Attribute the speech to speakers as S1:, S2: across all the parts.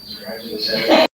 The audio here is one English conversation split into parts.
S1: Scratching his head.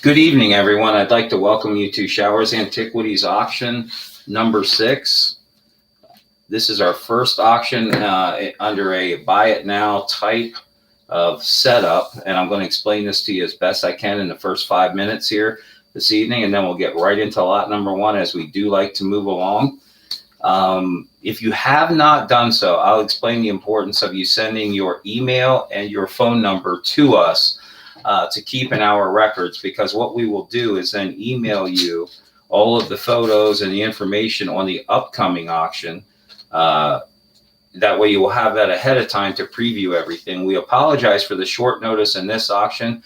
S1: Good evening, everyone. I'd like to welcome you to Showers Antiquities auction number 6. This is our first auction under a buy it now type of setup, and I'm going to explain this to you as best I can in the first 5 minutes here this evening, and then we'll get right into lot number 1 as we do like to move along. If you have not done so, I'll explain the importance of you sending your email and your phone number to us to keep in our records, because what we will do is then email you all of the photos and the information on the upcoming auction. That way you will have that ahead of time to preview everything. We apologize for the short notice in this auction,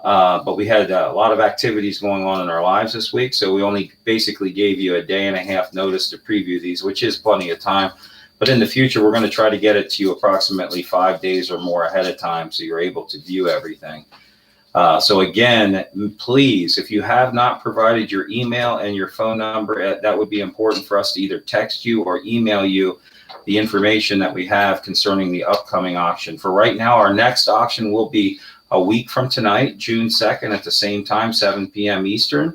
S1: but we had a lot of activities going on in our lives this week, so we only basically gave you a day and a half notice to preview these, which is plenty of time. But in the future, we're going to try to get it to you approximately 5 days or more ahead of time so you're able to view everything. So again, please, if you have not provided your email and your phone number, that would be important for us to either text you or email you the information that we have concerning the upcoming auction. For right now, our next auction will be a week from tonight, June 2nd, at the same time, 7 p.m. Eastern.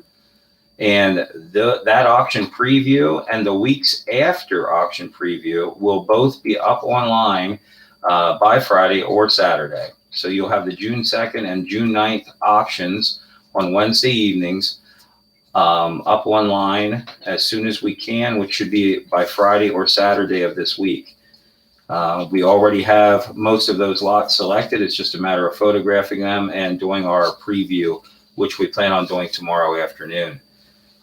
S1: And that auction preview and the weeks after auction preview will both be up online by Friday or Saturday. So you'll have the June 2nd and June 9th auctions on Wednesday evenings up online as soon as we can, which should be by Friday or Saturday of this week. We already have most of those lots selected. It's just a matter of photographing them and doing our preview, which we plan on doing tomorrow afternoon.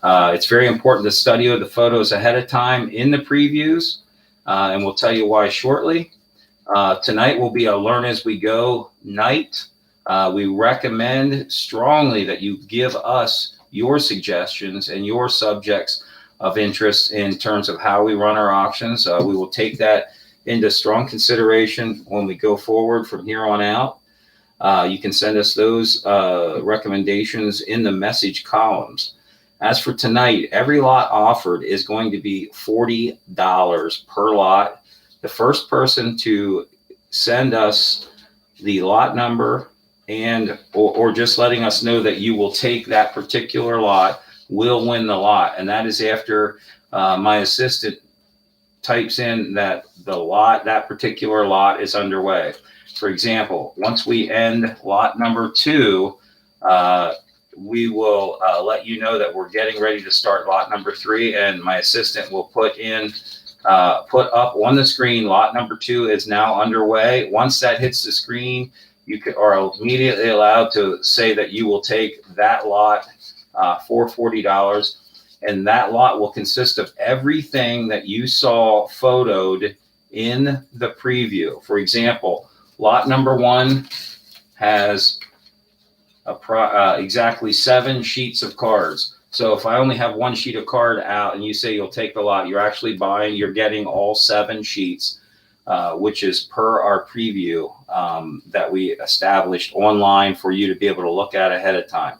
S1: It's very important to study the photos ahead of time in the previews, and we'll tell you why shortly. Tonight will be a learn as we go night. We recommend strongly that you give us your suggestions and your subjects of interest in terms of how we run our auctions. We will take that into strong consideration when we go forward from here on out. You can send us those recommendations in the message columns. As for tonight, every lot offered is going to be $40 per lot. The first person to send us the lot number and or just letting us know that you will take that particular lot will win the lot. And that is after my assistant types in that that particular lot is underway. For example, once we end lot number 2, we will let you know that we're getting ready to start lot number 3, and my assistant will put up on the screen lot number 2 is now underway. Once that hits the screen, you are immediately allowed to say that you will take that lot for $40, and that lot will consist of everything that you saw photoed in the preview. For example, lot number 1 has exactly 7 sheets of cards. So if I only have 1 sheet of card out and you say you'll take the lot, you're getting all 7 sheets, which is per our preview that we established online for you to be able to look at ahead of time.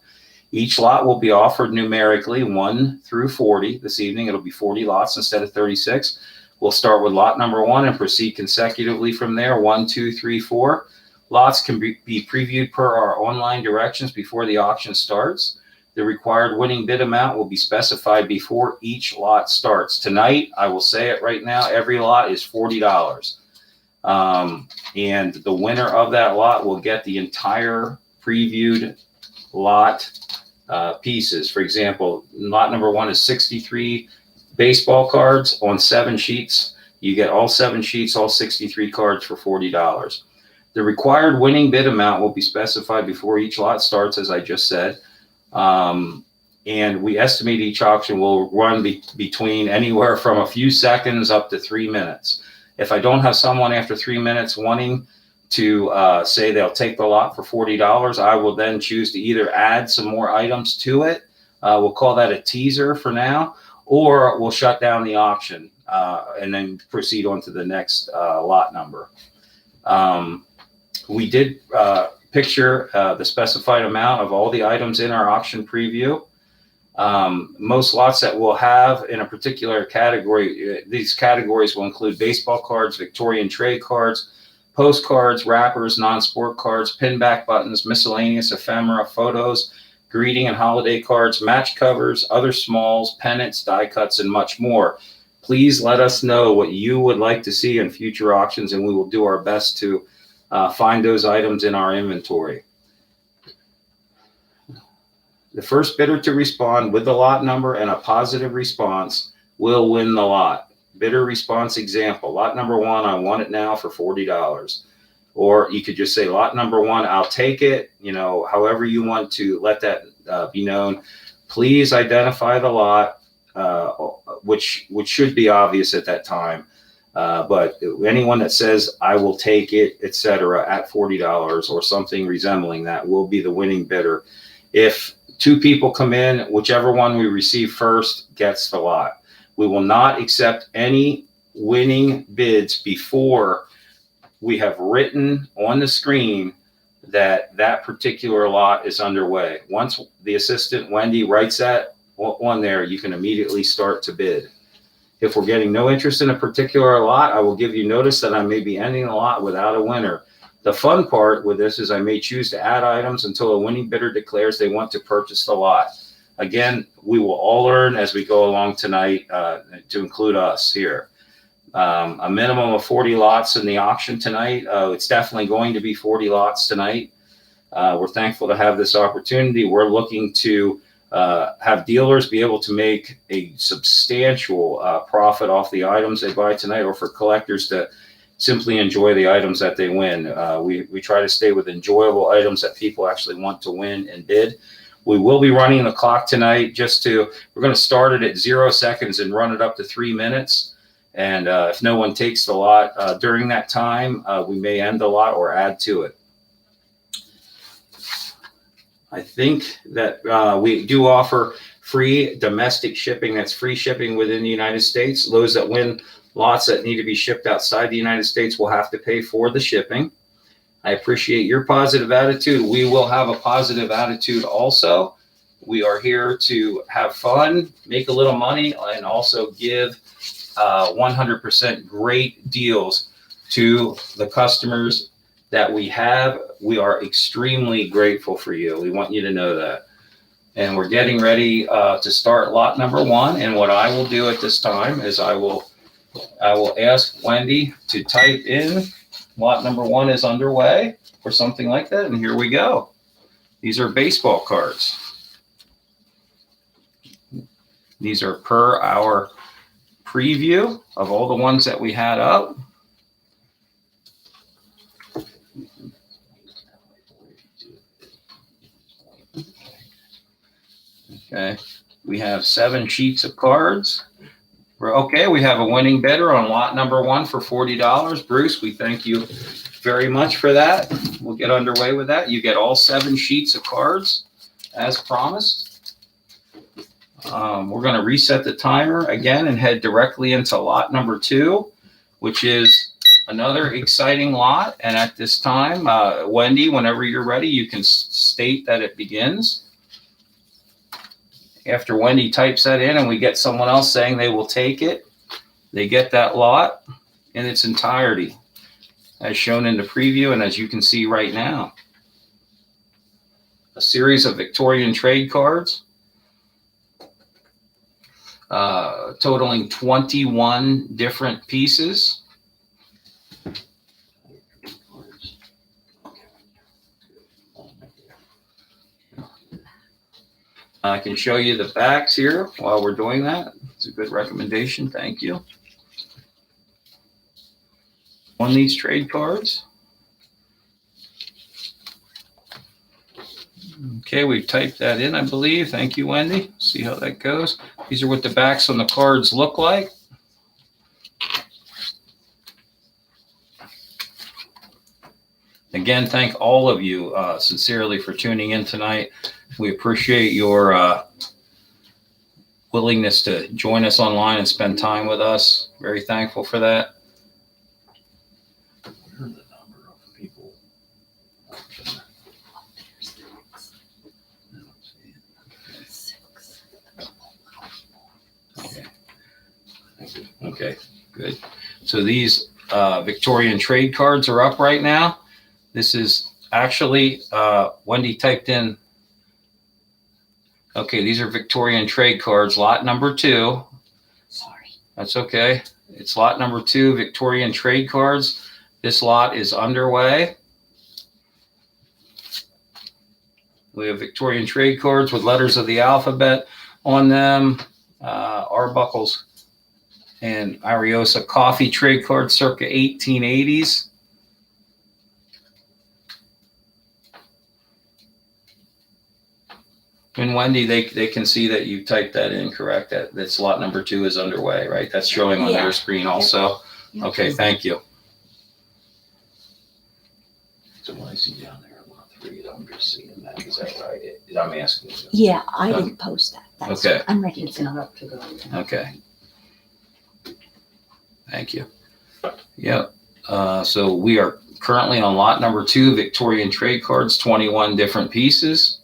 S1: Each lot will be offered numerically 1 through 40. This evening, it'll be 40 lots instead of 36. We'll start with lot number 1 and proceed consecutively from there, 1, 2, 3, 4. Lots can be previewed per our online directions before the auction starts. The required winning bid amount will be specified before each lot starts. Tonight, I will say it right now, every lot is $40. And the winner of that lot will get the entire previewed lot pieces. For example, lot number 1 is 63 baseball cards on 7 sheets. You get all 7 sheets, all 63 cards for $40. The required winning bid amount will be specified before each lot starts, as I just said. And we estimate each auction will run between anywhere from a few seconds up to 3 minutes. If I don't have someone after 3 minutes wanting to say they'll take the lot for $40, I will then choose to either add some more items to it. We'll call that a teaser for now, or we'll shut down the auction and then proceed on to the next lot number. We did picture the specified amount of all the items in our auction preview. Most lots that we'll have in a particular category, these categories will include baseball cards, Victorian trade cards, postcards, wrappers, non-sport cards, pinback buttons, miscellaneous ephemera, photos, greeting and holiday cards, match covers, other smalls, pennants, die cuts, and much more. Please let us know what you would like to see in future auctions, and we will do our best to find those items in our inventory. The first bidder to respond with the lot number and a positive response will win the lot. Bidder response example, lot number 1, I want it now for $40. Or you could just say lot number 1, I'll take it. You know, however you want to let that be known. Please identify the lot, which should be obvious at that time. But anyone that says I will take it, etc., at $40 or something resembling that will be the winning bidder. If 2 people come in, whichever one we receive first gets the lot. We will not accept any winning bids before we have written on the screen that that particular lot is underway. Once the assistant, Wendy, writes that on there, you can immediately start to bid. If we're getting no interest in a particular lot, I will give you notice that I may be ending the lot without a winner. The fun part with this is I may choose to add items until a winning bidder declares they want to purchase the lot. Again, we will all learn as we go along tonight, to include us here. A minimum of 40 lots in the auction tonight. It's definitely going to be 40 lots tonight. We're thankful to have this opportunity. We're looking to have dealers be able to make a substantial profit off the items they buy tonight, or for collectors to simply enjoy the items that they win. We try to stay with enjoyable items that people actually want to win and bid. We will be running the clock tonight we're going to start it at 0 seconds and run it up to 3 minutes. And if no one takes the lot during that time, we may end the lot or add to it. I think that we do offer free domestic shipping. That's free shipping within the United States. Those that win lots that need to be shipped outside the United States will have to pay for the shipping. I appreciate your positive attitude. We will have a positive attitude also. We are here to have fun, make a little money, and also give 100% great deals to the customers that we have. We are extremely grateful for you. We want you to know that. And we're getting ready to start lot number 1. And what I will do at this time is I will ask Wendy to type in lot number 1 is underway or something like that. And here we go. These are baseball cards. These are per our preview of all the ones that we had up. Okay, we have 7 sheets of cards. Okay, we have a winning bidder on lot number 1 for $40. Bruce, we thank you very much for that. We'll get underway with that. You get all 7 sheets of cards as promised. We're going to reset the timer again and head directly into lot number 2, which is another exciting lot. And at this time, Wendy, whenever you're ready, you can state that it begins. After Wendy types that in and we get someone else saying they will take it, they get that lot in its entirety, as shown in the preview and as you can see right now. A series of Victorian trade cards, totaling 21 different pieces. I can show you the backs here while we're doing that. It's a good recommendation. Thank you. On these trade cards. Okay, we've typed that in, I believe. Thank you, Wendy. See how that goes. These are what the backs on the cards look like. Again, thank all of you sincerely for tuning in tonight. We appreciate your willingness to join us online and spend time with us. Very thankful for that. What are the number of people? Okay, good. So these Victorian trade cards are up right now. This is actually, Wendy typed in Okay, these are Victorian trade cards, lot number 2.
S2: Sorry.
S1: That's okay. It's lot number 2, Victorian trade cards. This lot is underway. We have Victorian trade cards with letters of the alphabet on them. Arbuckles and Ariosa coffee trade cards circa 1880s. And Wendy, they can see that you typed that in, correct? That's lot number 2 is underway, right? That's showing on their screen also.
S2: Yeah.
S1: Okay, thank you. So when I see down there lot 3, I'm just seeing that. Is that right? I'm asking you.
S2: Yeah, I didn't post that. That's,
S1: Okay.
S2: I'm ready
S3: It's
S2: to go.
S3: not up to go.
S1: Okay. Thank you. Yep. So we are currently on lot number 2, Victorian trade cards, 21 different pieces.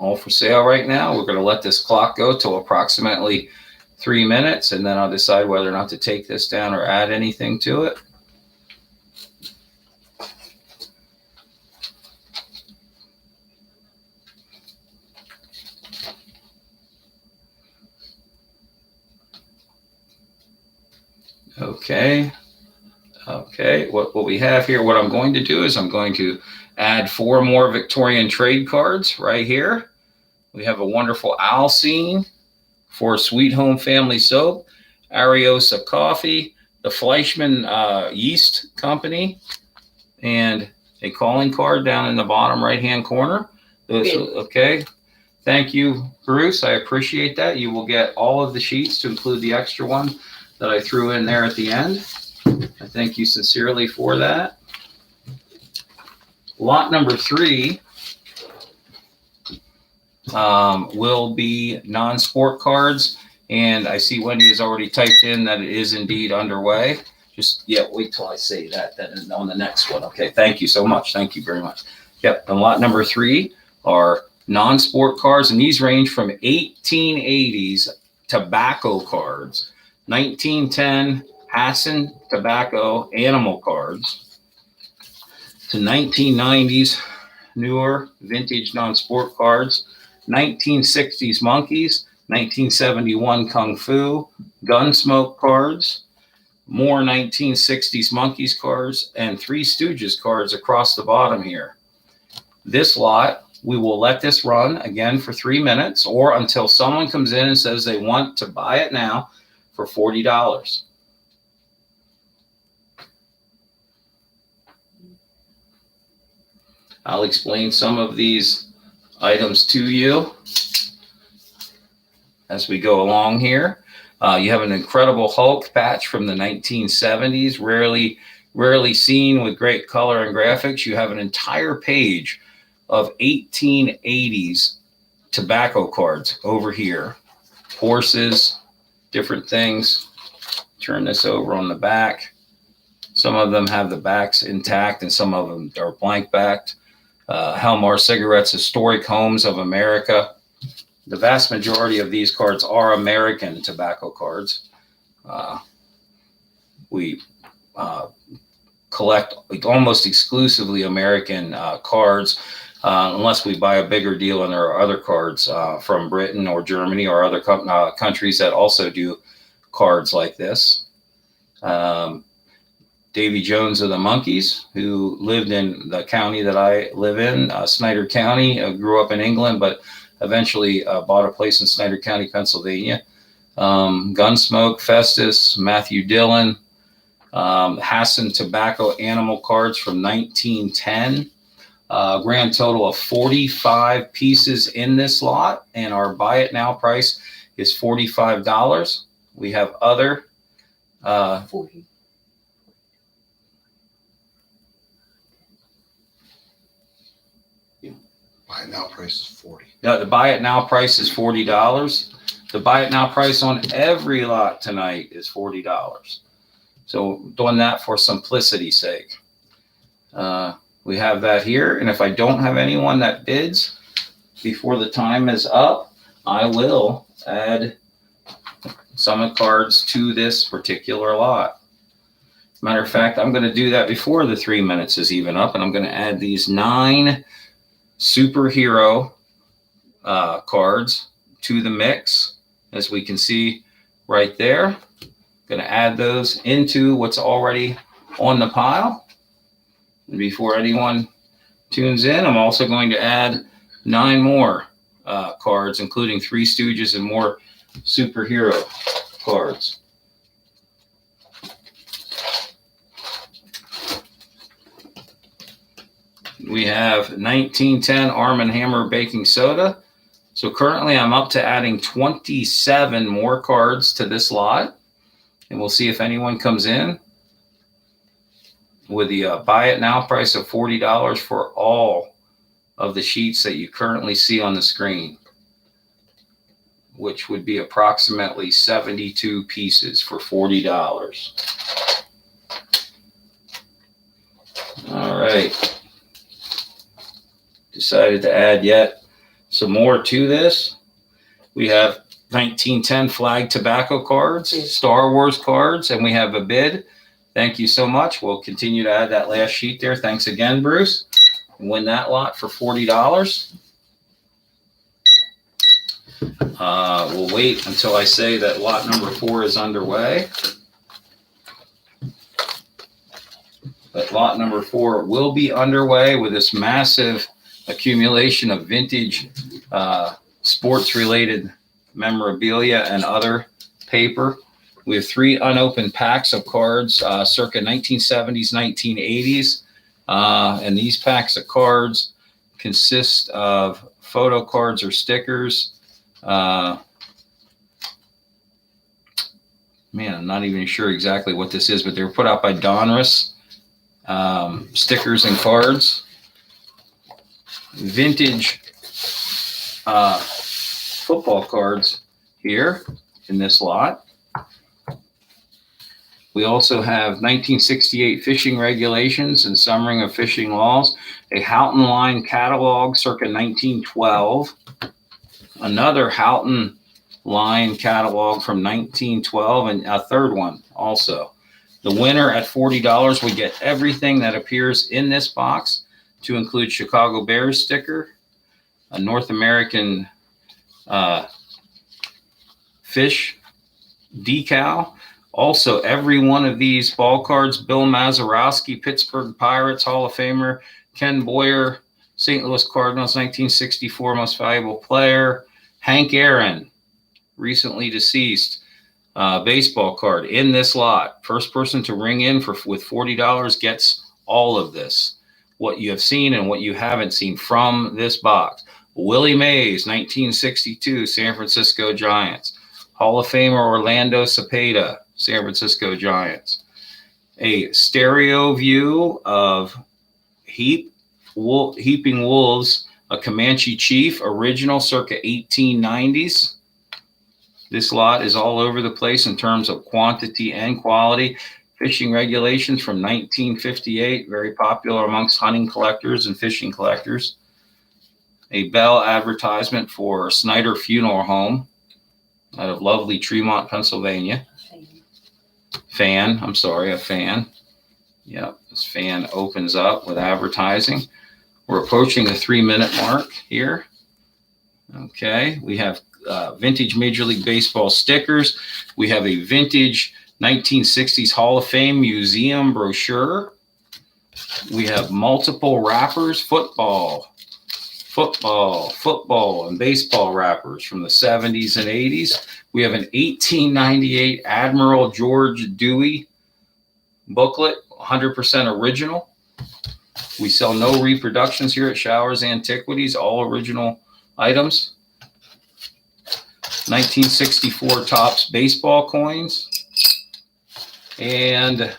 S1: All for sale right now. We're going to let this clock go till approximately 3 minutes, and then I'll decide whether or not to take this down or add anything to it. Okay. Okay. What we have here, what I'm going to do is I'm going to add 4 more Victorian trade cards right here. We have a wonderful Alcine for Sweet Home Family Soap, Ariosa Coffee, the Fleischmann Yeast Company, and a calling card down in the bottom right-hand corner. Okay. Thank you, Bruce. I appreciate that. You will get all of the sheets to include the extra one that I threw in there at the end. I thank you sincerely for that. Lot number 3 will be non-sport cards, and I see Wendy has already typed in that it is indeed underway. Just, wait till I say that then on the next one. Okay, thank you so much. Thank you very much. Yep, and lot number 3 are non-sport cards, and these range from 1880s tobacco cards, 1910 Hassan tobacco animal cards, to 1990s newer vintage non-sport cards, 1960s monkeys, 1971 kung fu, Gunsmoke cards, more 1960s monkeys cards, and Three Stooges cards across the bottom here. This lot, we will let this run again for 3 minutes or until someone comes in and says they want to buy it now for $40. I'll explain some of these items to you as we go along here. You have an incredible Hulk patch from the 1970s, rarely seen, with great color and graphics. You have an entire page of 1880s tobacco cards over here. Horses, different things. Turn this over on the back. Some of them have the backs intact and some of them are blank backed. Helmar Cigarettes, Historic Homes of America. The vast majority of these cards are American tobacco cards. We collect almost exclusively American cards, unless we buy a bigger deal and there are other cards from Britain or Germany or other countries that also do cards like this. Davy Jones of the Monkees, who lived in the county that I live in, Snyder County, grew up in England, but eventually bought a place in Snyder County, Pennsylvania. Gunsmoke, Festus, Matthew Dillon, Hassan tobacco animal cards from 1910. Grand total of 45 pieces in this lot, and our buy it now price is $45. We have other
S2: 40.
S4: Buy it now price is 40.
S1: The buy it now price is $40. The buy it now price on every lot tonight is $40. So doing that for simplicity's sake. We have that here. And if I don't have anyone that bids before the time is up, I will add some cards to this particular lot. Matter of fact, I'm going to do that before the 3 minutes is even up, and I'm going to add these 9 superhero cards to the mix, as we can see right there. Going to add those into what's already on the pile. And before anyone tunes in, I'm also going to add 9 more cards, including Three Stooges and more superhero cards. We have 1910 Arm & Hammer Baking Soda. So currently I'm up to adding 27 more cards to this lot. And we'll see if anyone comes in with the buy it now price of $40 for all of the sheets that you currently see on the screen, which would be approximately 72 pieces for $40. All right. Decided to add yet some more to this. We have 1910 flag tobacco cards, Star Wars cards, and we have a bid. Thank you so much. We'll continue to add that last sheet there. Thanks again, Bruce. Win that lot for $40. We'll wait until I say that lot number 4 is underway. But lot number 4 will be underway with this massive accumulation of vintage sports-related memorabilia and other paper. We have 3 unopened packs of cards, circa 1970s, 1980s. And these packs of cards consist of photo cards or stickers. Man, I'm not even sure exactly what this is, but they were put out by Donruss. Stickers and cards. Vintage football cards here in this lot. We also have 1968 fishing regulations and summary of fishing laws, a Houghton line catalog circa 1912, another Houghton line catalog from 1912, and a third one also. The winner at $40 would get everything that appears in this box, to include Chicago Bears sticker, a North American fish decal. Also, every one of these ball cards, Bill Mazeroski, Pittsburgh Pirates Hall of Famer, Ken Boyer, St. Louis Cardinals, 1964 most valuable player, Hank Aaron, recently deceased, baseball card in this lot. First person to ring in with $40 gets all of this, what you have seen and what you haven't seen from this box. Willie Mays, 1962, San Francisco Giants. Hall of Famer Orlando Cepeda, San Francisco Giants. A stereo view of Heaping Wolves, a Comanche Chief, original circa 1890s. This lot is all over the place in terms of quantity and quality. Fishing regulations from 1958, very popular amongst hunting collectors and fishing collectors. A Bell advertisement for Snyder Funeral Home out of lovely Tremont, Pennsylvania. A fan. Yep, this fan opens up with advertising. We're approaching the 3-minute mark here. Okay, we have vintage Major League Baseball stickers. We have a vintage 1960s Hall of Fame museum brochure. We have multiple wrappers, football, and baseball wrappers from the 70s and 80s. We have an 1898 Admiral George Dewey booklet, 100% original. We sell no reproductions here at Showers Antiquities, all original items. 1964 Topps baseball coins, and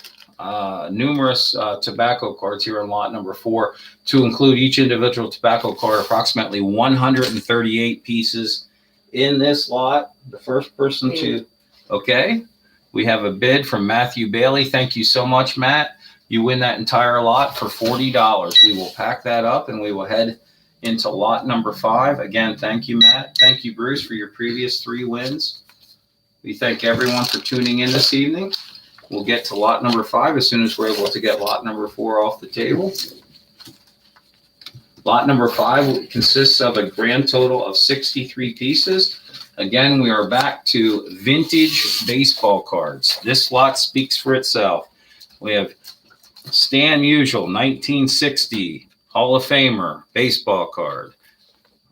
S1: numerous tobacco cards here on lot number 4, to include each individual tobacco card, approximately 138 pieces in this lot. The first person to, okay, we have a bid from Matthew Bailey. Thank you so much, Matt. You win that entire lot for $40. We will pack that up and we will head into lot number 5. Again, thank you, Matt. Thank you, Bruce, for your previous 3 wins. We thank everyone for tuning in this evening. We'll get to lot number 5 as soon as we're able to get lot number 4 off the table. Lot number 5 consists of a grand total of 63 pieces. Again, we are back to vintage baseball cards. This lot speaks for itself. We have Stan Musial, 1960, Hall of Famer, baseball card.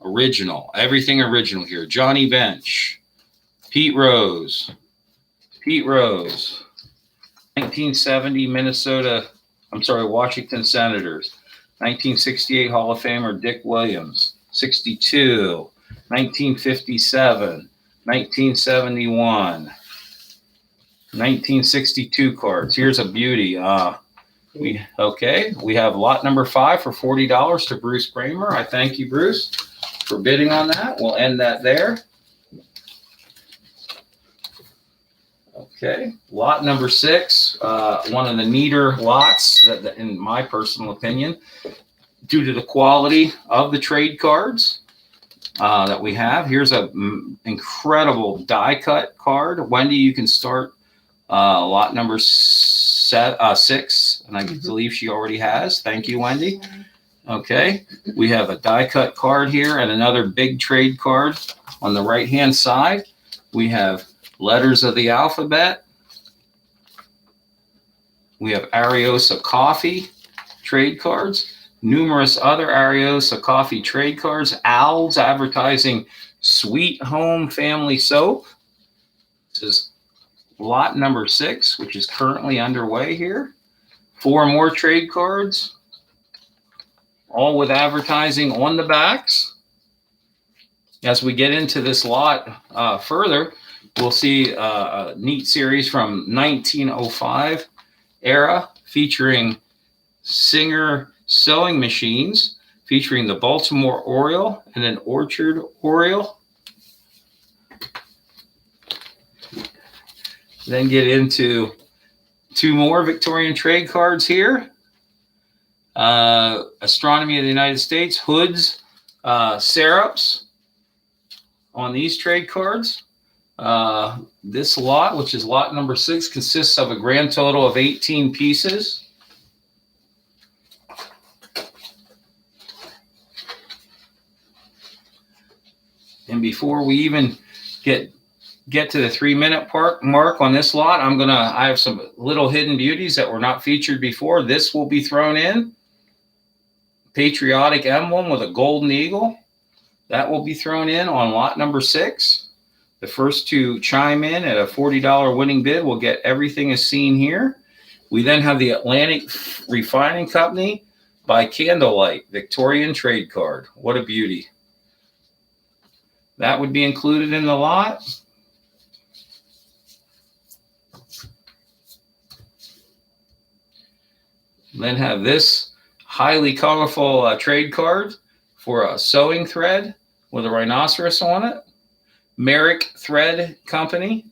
S1: Original, everything original here. Johnny Bench, Pete Rose, 1970 Washington Senators. 1968 Hall of Famer Dick Williams, 62, 1957, 1971, 1962 cards. Here's a beauty. We have lot number 5 for $40 to Bruce Bramer. I thank you, Bruce, for bidding on that. We'll end that there. Okay, lot number 6, one of the neater lots, that, in my personal opinion, due to the quality of the trade cards that we have. Here's a incredible die cut card. Wendy, you can start lot number 6, and I believe she already has. Thank you, Wendy. Okay, we have a die cut card here and another big trade card on the right-hand side. We have letters of the alphabet. We have Ariosa Coffee trade cards, numerous other Ariosa Coffee trade cards, Al's advertising Sweet Home Family Soap. This is lot number 6, which is currently underway here. 4 more trade cards, all with advertising on the backs. As we get into this lot further, we'll see a neat series from 1905 era featuring Singer sewing machines, featuring the Baltimore Oriole and an Orchard Oriole. Then get into 2 more Victorian trade cards here. Astronomy of the United States, Hood's syrups on these trade cards. This lot, which is lot number 6, consists of a grand total of 18 pieces. And before we even get to the 3-minute mark on this lot, I have some little hidden beauties that were not featured before. This will be thrown in. Patriotic emblem with a golden eagle. That will be thrown in on lot number 6. The first to chime in at a $40 winning bid will get everything as seen here. We then have the Atlantic Refining Company by Candlelight Victorian trade card. What a beauty. That would be included in the lot. Then have this highly colorful trade card for a sewing thread with a rhinoceros on it. Merrick Thread Company.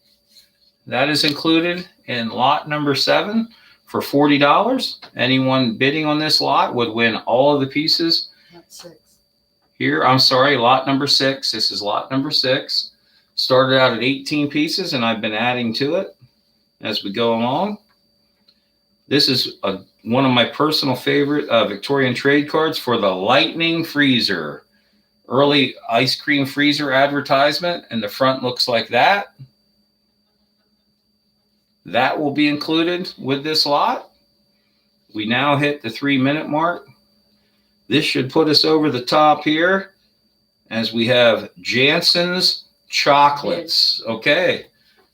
S1: That is included in lot number 7 for $40. Anyone bidding on this lot would win all of the pieces.
S3: That's 6.
S1: Here, I'm sorry, lot number 6. This is lot number 6. Started out at 18 pieces, and I've been adding to it as we go along. This is one of my personal favorite Victorian trade cards for the Lightning Freezer. Early ice cream freezer advertisement, and the front looks like that. That will be included with this lot. We now hit the 3-minute mark. This should put us over the top here as we have Jansen's chocolates. Okay.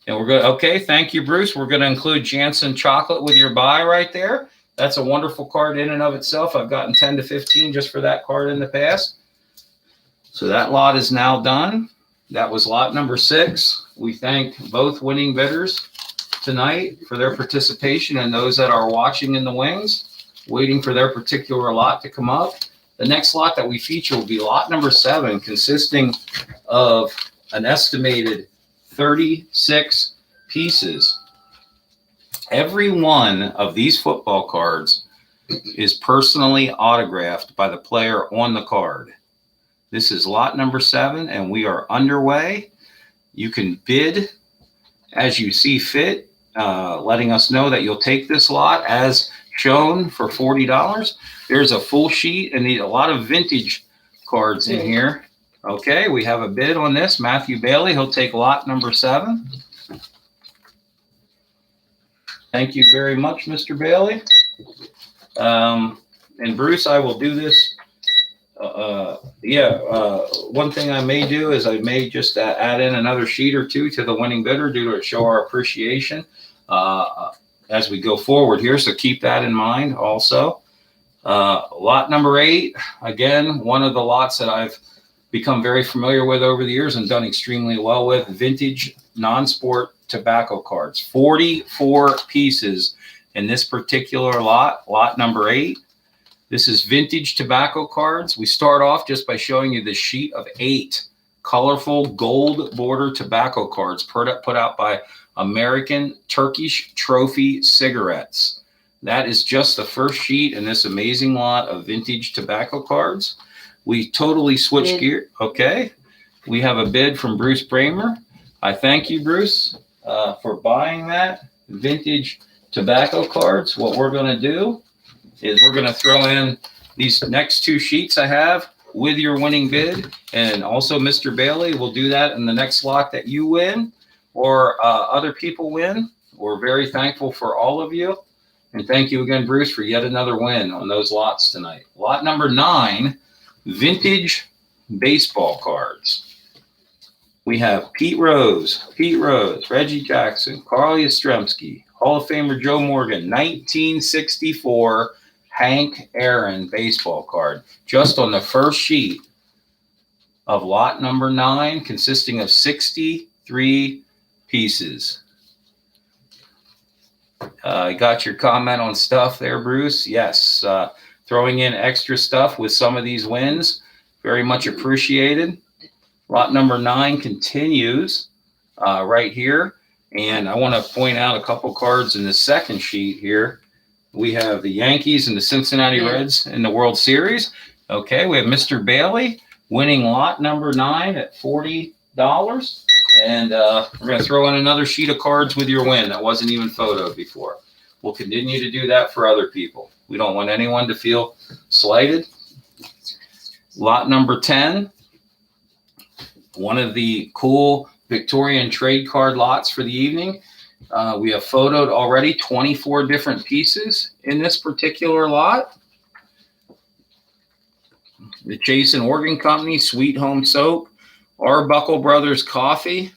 S1: And we're going to, okay, thank you, Bruce. We're going to include Jansen chocolate with your buy right there. That's a wonderful card in and of itself. I've gotten 10 to 15 just for that card in the past. So that lot is now done. That was lot number 6. We thank both winning bidders tonight for their participation and those that are watching in the wings, waiting for their particular lot to come up. The next lot that we feature will be lot number 7, consisting of an estimated 36 pieces. Every one of these football cards is personally autographed by the player on the card. This is lot number 7, and we are underway. You can bid as you see fit, letting us know that you'll take this lot as shown for $40. There's a full sheet and a lot of vintage cards in here. Okay, we have a bid on this. Matthew Bailey, he'll take lot number 7. Thank you very much, Mr. Bailey. And Bruce, I will do this. One thing I may do is I may just add in another sheet or two to the winning bidder due to show our appreciation as we go forward here. So keep that in mind also. Lot number 8, again, one of the lots that I've become very familiar with over the years and done extremely well with, vintage non-sport tobacco cards. 44 pieces in this particular lot, lot number 8. This is vintage tobacco cards. We start off just by showing you the sheet of 8 colorful gold border tobacco cards put out by American Turkish Trophy Cigarettes. That is just the first sheet in this amazing lot of vintage tobacco cards. We totally switched gear. Okay. We have a bid from Bruce Bramer. I thank you, Bruce, for buying that vintage tobacco cards. What we're going to do is we're going to throw in these next 2 sheets I have with your winning bid. And also Mr. Bailey will do that in the next lot that you win or other people win. We're very thankful for all of you. And thank you again, Bruce, for yet another win on those lots tonight. Lot number 9, vintage baseball cards. We have Pete Rose, Reggie Jackson, Carl Yastrzemski, Hall of Famer Joe Morgan, 1964 Hank Aaron baseball card. Just on the first sheet of lot number 9, consisting of 63 pieces. I got your comment on stuff there, Bruce. Yes, throwing in extra stuff with some of these wins, very much appreciated. Lot number 9 continues right here. And I want to point out a couple cards in the second sheet here. We have the Yankees and the Cincinnati Reds in the World Series. Okay, we have Mr. Bailey winning lot number 9 at $40. And we're going to throw in another sheet of cards with your win that wasn't even photoed before. We'll continue to do that for other people. We don't want anyone to feel slighted. Lot number 10, one of the cool Victorian trade card lots for the evening. We have photoed already 24 different pieces in this particular lot. The Chase and Organ Company, Sweet Home Soap, Arbuckle Brothers Coffee,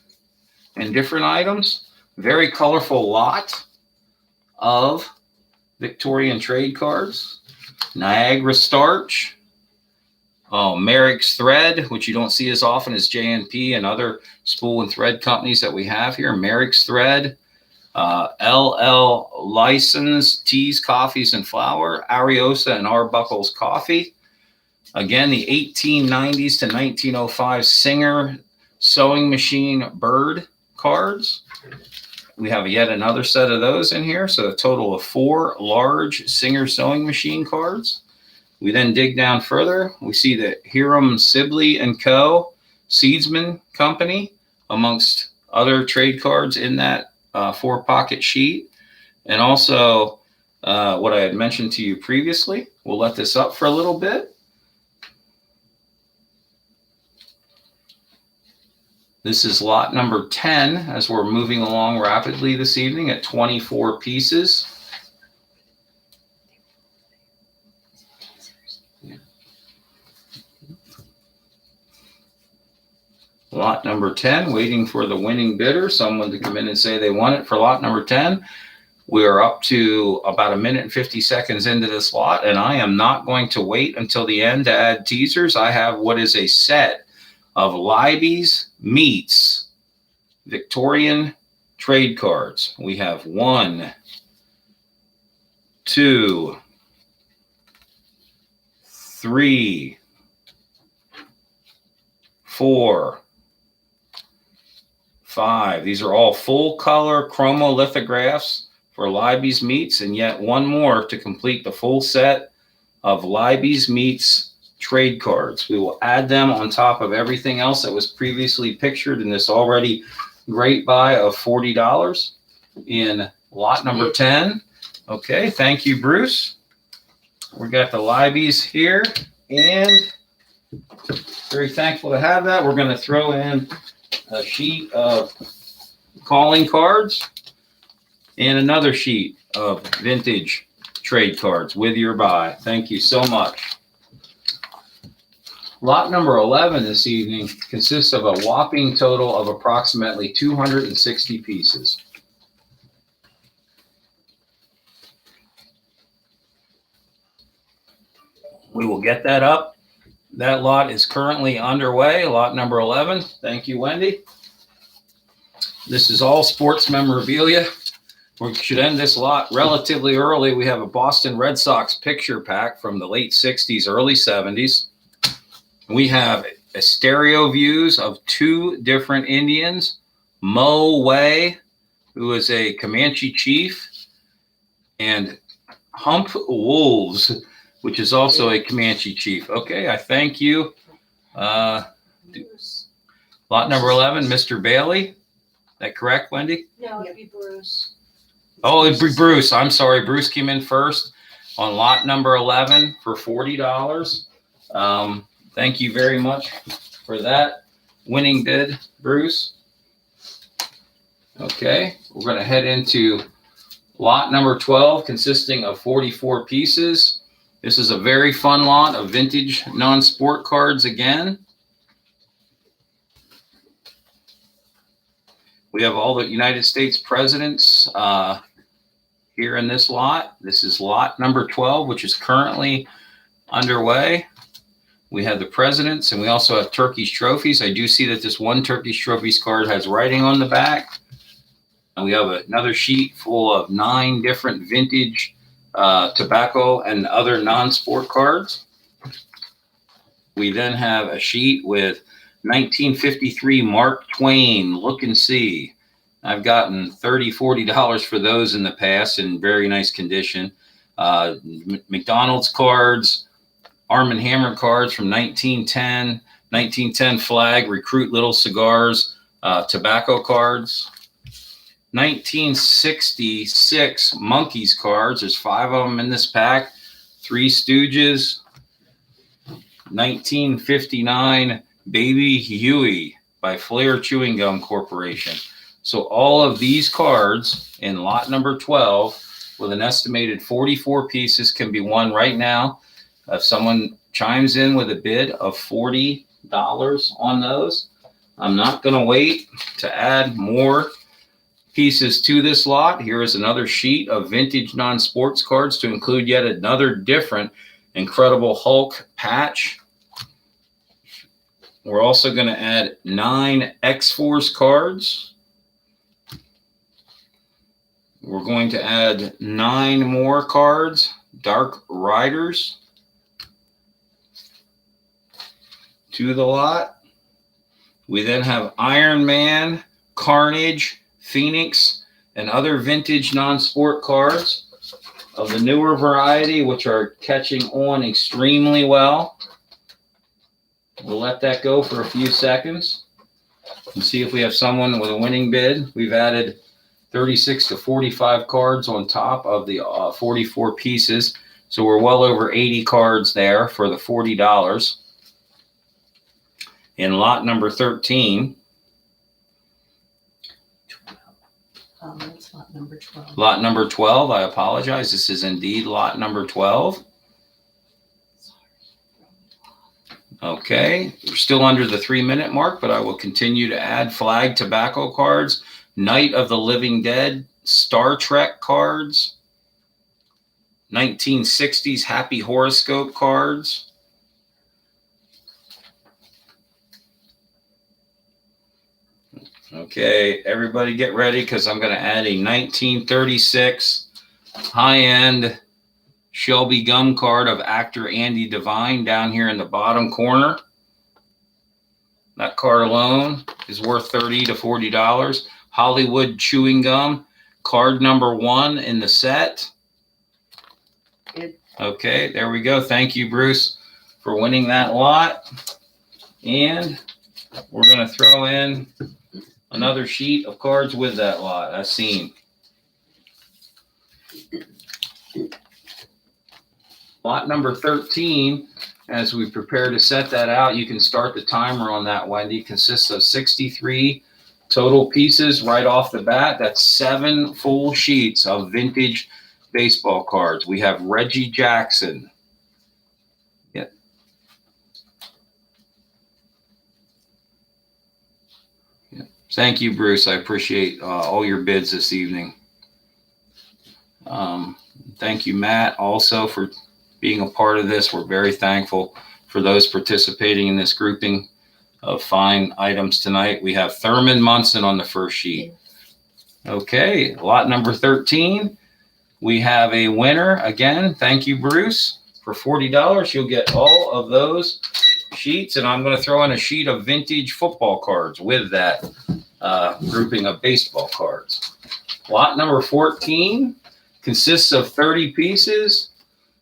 S1: and different items. Very colorful lot of Victorian trade cards. Niagara Starch. Oh, Merrick's Thread, which you don't see as often as J&P and other spool and thread companies that we have here. Merrick's Thread. LL License, Teas, Coffees, and Flour. Ariosa and Arbuckle's Coffee. Again, the 1890s to 1905 Singer sewing machine bird cards. We have yet another set of those in here. So a total of 4 large Singer sewing machine cards. We then dig down further. We see the Hiram Sibley and Co. Seedsman Company amongst other trade cards in that 4-pocket sheet. And also what I had mentioned to you previously. We'll let this up for a little bit. This is lot number 10 as we're moving along rapidly this evening at 24 pieces. Lot number 10, waiting for the winning bidder, someone to come in and say they want it for lot number 10. We are up to about 1 minute and 50 seconds into this lot, and I am not going to wait until the end to add teasers. I have what is a set of Libby's Meats Victorian trade cards. We have 1, 2, 3, 4, 5. These are all full color chromolithographs for Libby's Meats, and yet one more to complete the full set of Libby's Meats trade cards. We will add them on top of everything else that was previously pictured in this already great buy of $40 in lot number 10. Okay, thank you, Bruce. We got the Libeys here, and very thankful to have that. We're going to throw in a sheet of calling cards and another sheet of vintage trade cards with your buy. Thank you so much. Lot number 11 this evening consists of a whopping total of approximately 260 pieces. We will get that up. That lot is currently underway, lot number 11. Thank you, Wendy. This is all sports memorabilia. We should end this lot relatively early. We have a Boston Red Sox picture pack from the late 60s, early 70s. We have a stereo views of two different Indians, Mo Way, who is a Comanche chief, and Hump Wolves, which is also a Comanche chief. Okay, I thank you. Lot number 11, Mr. Bailey. Is that correct, Wendy?
S3: No, it'd be Bruce.
S1: Oh, it'd be Bruce. I'm sorry. Bruce came in first on lot number 11 for $40. Thank you very much for that winning bid, Bruce. Okay, we're going to head into lot number 12, consisting of 44 pieces. This is a very fun lot of vintage non-sport cards again. We have all the United States presidents here in this lot. This is lot number 12, which is currently underway. We have the presidents, and we also have Turkish trophies. I do see that this one Turkish trophies card has writing on the back. And we have another sheet full of 9 different vintage tobacco and other non-sport cards. We then have a sheet with 1953 Mark Twain, Look and See. I've gotten $30, $40 for those in the past in very nice condition. McDonald's cards, Arm & Hammer cards from 1910 flag, Recruit Little Cigars, tobacco cards. 1966 Monkeys cards. There's 5 of them in this pack. 3 Stooges. 1959 Baby Huey by Flair Chewing Gum Corporation. So all of these cards in lot number 12 with an estimated 44 pieces can be won right now. If someone chimes in with a bid of $40 on those, I'm not going to wait to add more pieces to this lot. Here is another sheet of vintage non-sports cards to include yet another different Incredible Hulk patch. We're also going to add 9 X-Force cards. We're going to add 9 more cards, Dark Riders, to the lot. We then have Iron Man, Carnage, Phoenix, and other vintage non-sport cards of the newer variety, which are catching on extremely well. We'll let that go for a few seconds and see if we have someone with a winning bid. We've added 36 to 45 cards on top of the 44 pieces. So we're well over 80 cards there for the $40. In lot number 13,
S2: It's lot number 12.
S1: lot number 12, I apologize. This is indeed lot number 12. Okay, we're still under the 3-minute mark, but I will continue to add flag tobacco cards, Night of the Living Dead, Star Trek cards, 1960s Happy Horoscope cards. Okay, everybody get ready because I'm going to add a 1936 high-end Shelby gum card of actor Andy Devine down here in the bottom corner. That card alone is worth $30 to $40. Hollywood chewing gum, card number 1 in the set. Okay, there we go. Thank you, Bruce, for winning that lot. And we're going to throw in another sheet of cards with that lot. I've seen. Lot number 13, as we prepare to set that out, you can start the timer on that, Wendy. Consists of 63 total pieces right off the bat. That's 7 full sheets of vintage baseball cards. We have Reggie Jackson. Yep. Yep. Thank you, Bruce. I appreciate all your bids this evening. Thank you, Matt, also for being a part of this. We're very thankful for those participating in this grouping of fine items tonight. We have Thurman Munson on the first sheet. Okay, lot number 13. We have a winner again. Thank you, Bruce. For $40, you'll get all of those sheets, and I'm going to throw in a sheet of vintage football cards with that grouping of baseball cards. Lot number 14 consists of 30 pieces.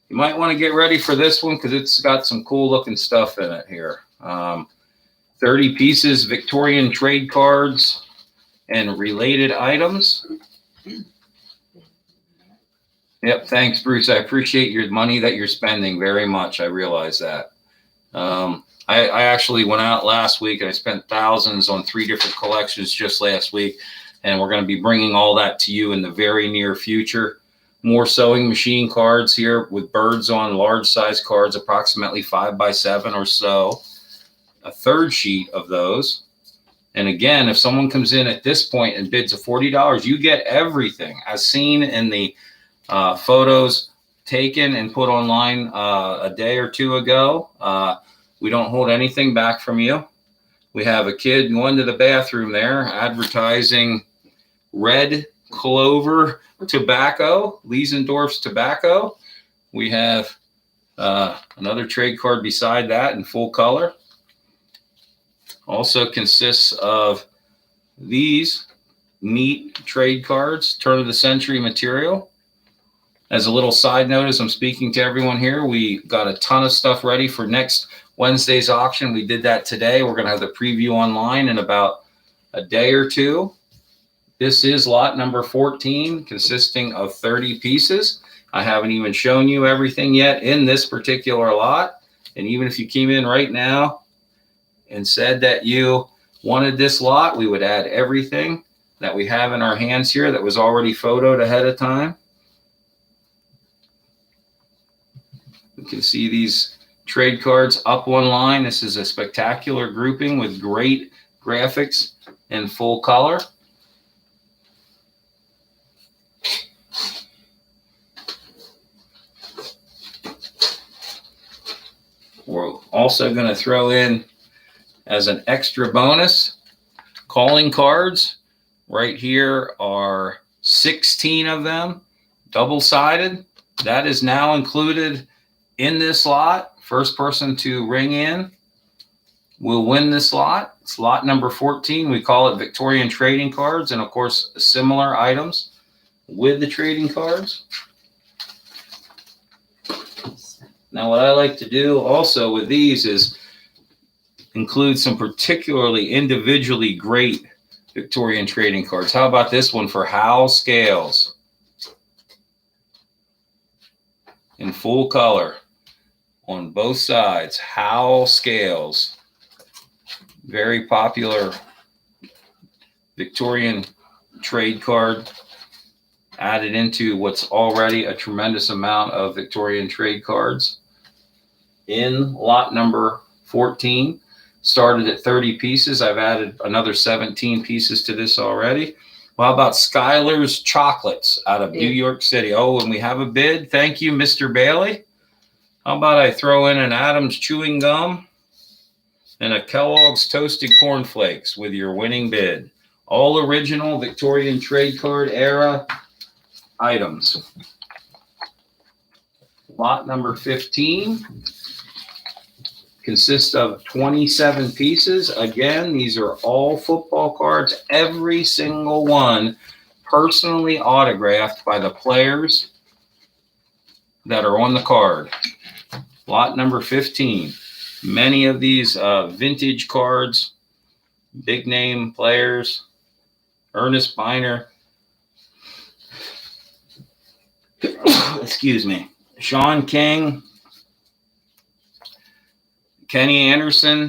S1: You might want to get ready for this one because it's got some cool looking stuff in it here. 30 pieces, Victorian trade cards and related items. Yep, thanks, Bruce. I appreciate your money that you're spending very much. I realize that. I actually went out last week and I spent thousands on 3 different collections just last week. And we're going to be bringing all that to you in the very near future. More sewing machine cards here with birds on, large size cards, approximately 5x7 or so. A third sheet of those. And again, if someone comes in at this point and bids $40, you get everything as seen in the photos taken and put online a day or two ago. We don't hold anything back from you. We have a kid going to the bathroom there advertising Red Clover Tobacco, Liesendorf's Tobacco. We have another trade card beside that in full color. Also consists of these neat trade cards, turn of the century material. As a little side note, as I'm speaking to everyone here, we got a ton of stuff ready for next Wednesday's auction. We did that today. We're going to have the preview online in about a day or two. This is lot number 14, consisting of 30 pieces. I haven't even shown you everything yet in this particular lot. And even if you came in right now and said that you wanted this lot, we would add everything that we have in our hands here that was already photoed ahead of time. You can see these trade cards up one line. This is a spectacular grouping with great graphics in full color. We're also going to throw in as an extra bonus calling cards. Right here are 16 of them, double-sided. That is now included in this lot. First person to ring in will win this lot. It's lot number 14. We call it Victorian trading cards, and of course similar items with the trading cards. Now what I like to do also with these is include some particularly individually great Victorian trading cards. How about this one for Hal Scales in full color on both sides? Hal Scales, very popular Victorian trade card, added into what's already a tremendous amount of Victorian trade cards. In lot number 14, started at 30 pieces. I've added another 17 pieces to this already. Well, how about Skylar's Chocolates out of New York City? Oh, and we have a bid. Thank you, Mr. Bailey. How about I throw in an Adams chewing gum and a Kellogg's Toasted Corn Flakes with your winning bid. All original Victorian trade card era items. Lot number 15 consists of 27 pieces. Again, these are all football cards, every single one personally autographed by the players that are on the card. Lot number 15. Many of these vintage cards, big name players, Ernest Biner, excuse me, Sean King, Kenny Anderson,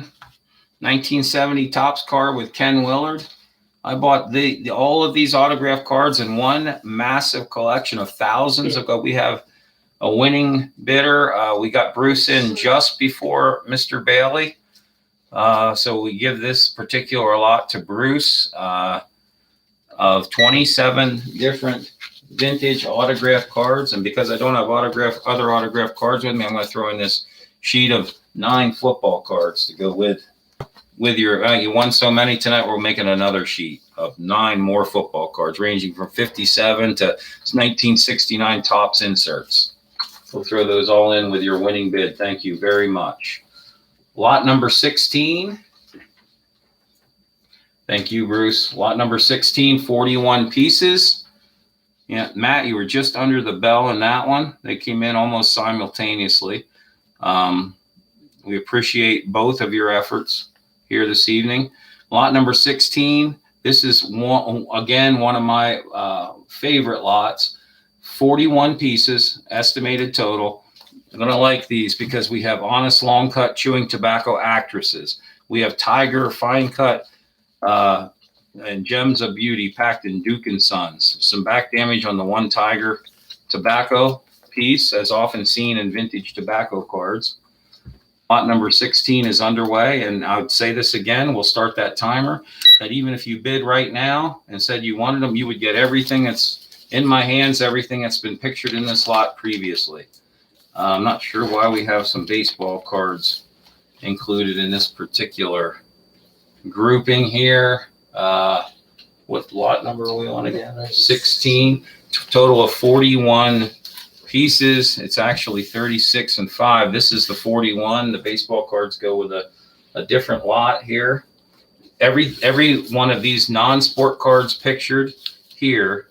S1: 1970 Topps card with Ken Willard. I bought all of these autograph cards in one massive collection of thousands ago. We have a winning bidder. We got Bruce in just before Mr. Bailey. So we give this particular lot to Bruce of 27 different vintage autograph cards. And because I don't have other autograph cards with me, I'm going to throw in this sheet of 9 football cards to go with your, you won so many tonight, we're making another sheet of 9 more football cards ranging from 57 to 1969 Topps inserts. We'll throw those all in with your winning bid. Thank you very much. Lot number 16. Thank you, Bruce. Lot number 16, 41 pieces. Yeah, Matt, you were just under the bell in that one. They came in almost simultaneously. We appreciate both of your efforts here this evening. Lot number 16. This is one of my favorite lots. 41 pieces, estimated total. I'm going to like these because we have Honest Long Cut Chewing Tobacco Actresses. We have Tiger Fine Cut and Gems of Beauty packed in Duke & Sons. Some back damage on the one Tiger tobacco piece, as often seen in vintage tobacco cards. Lot number 16 is underway, and I would say this again, we'll start that timer, that even if you bid right now and said you wanted them, you would get everything that's in my hands, everything that's been pictured in this lot previously. I'm not sure why we have some baseball cards included in this particular grouping here. What lot number are we on again? 16. Total of 41 pieces. It's actually 36 and 5. This is the 41. The baseball cards go with a different lot here. Every one of these non-sport cards pictured here,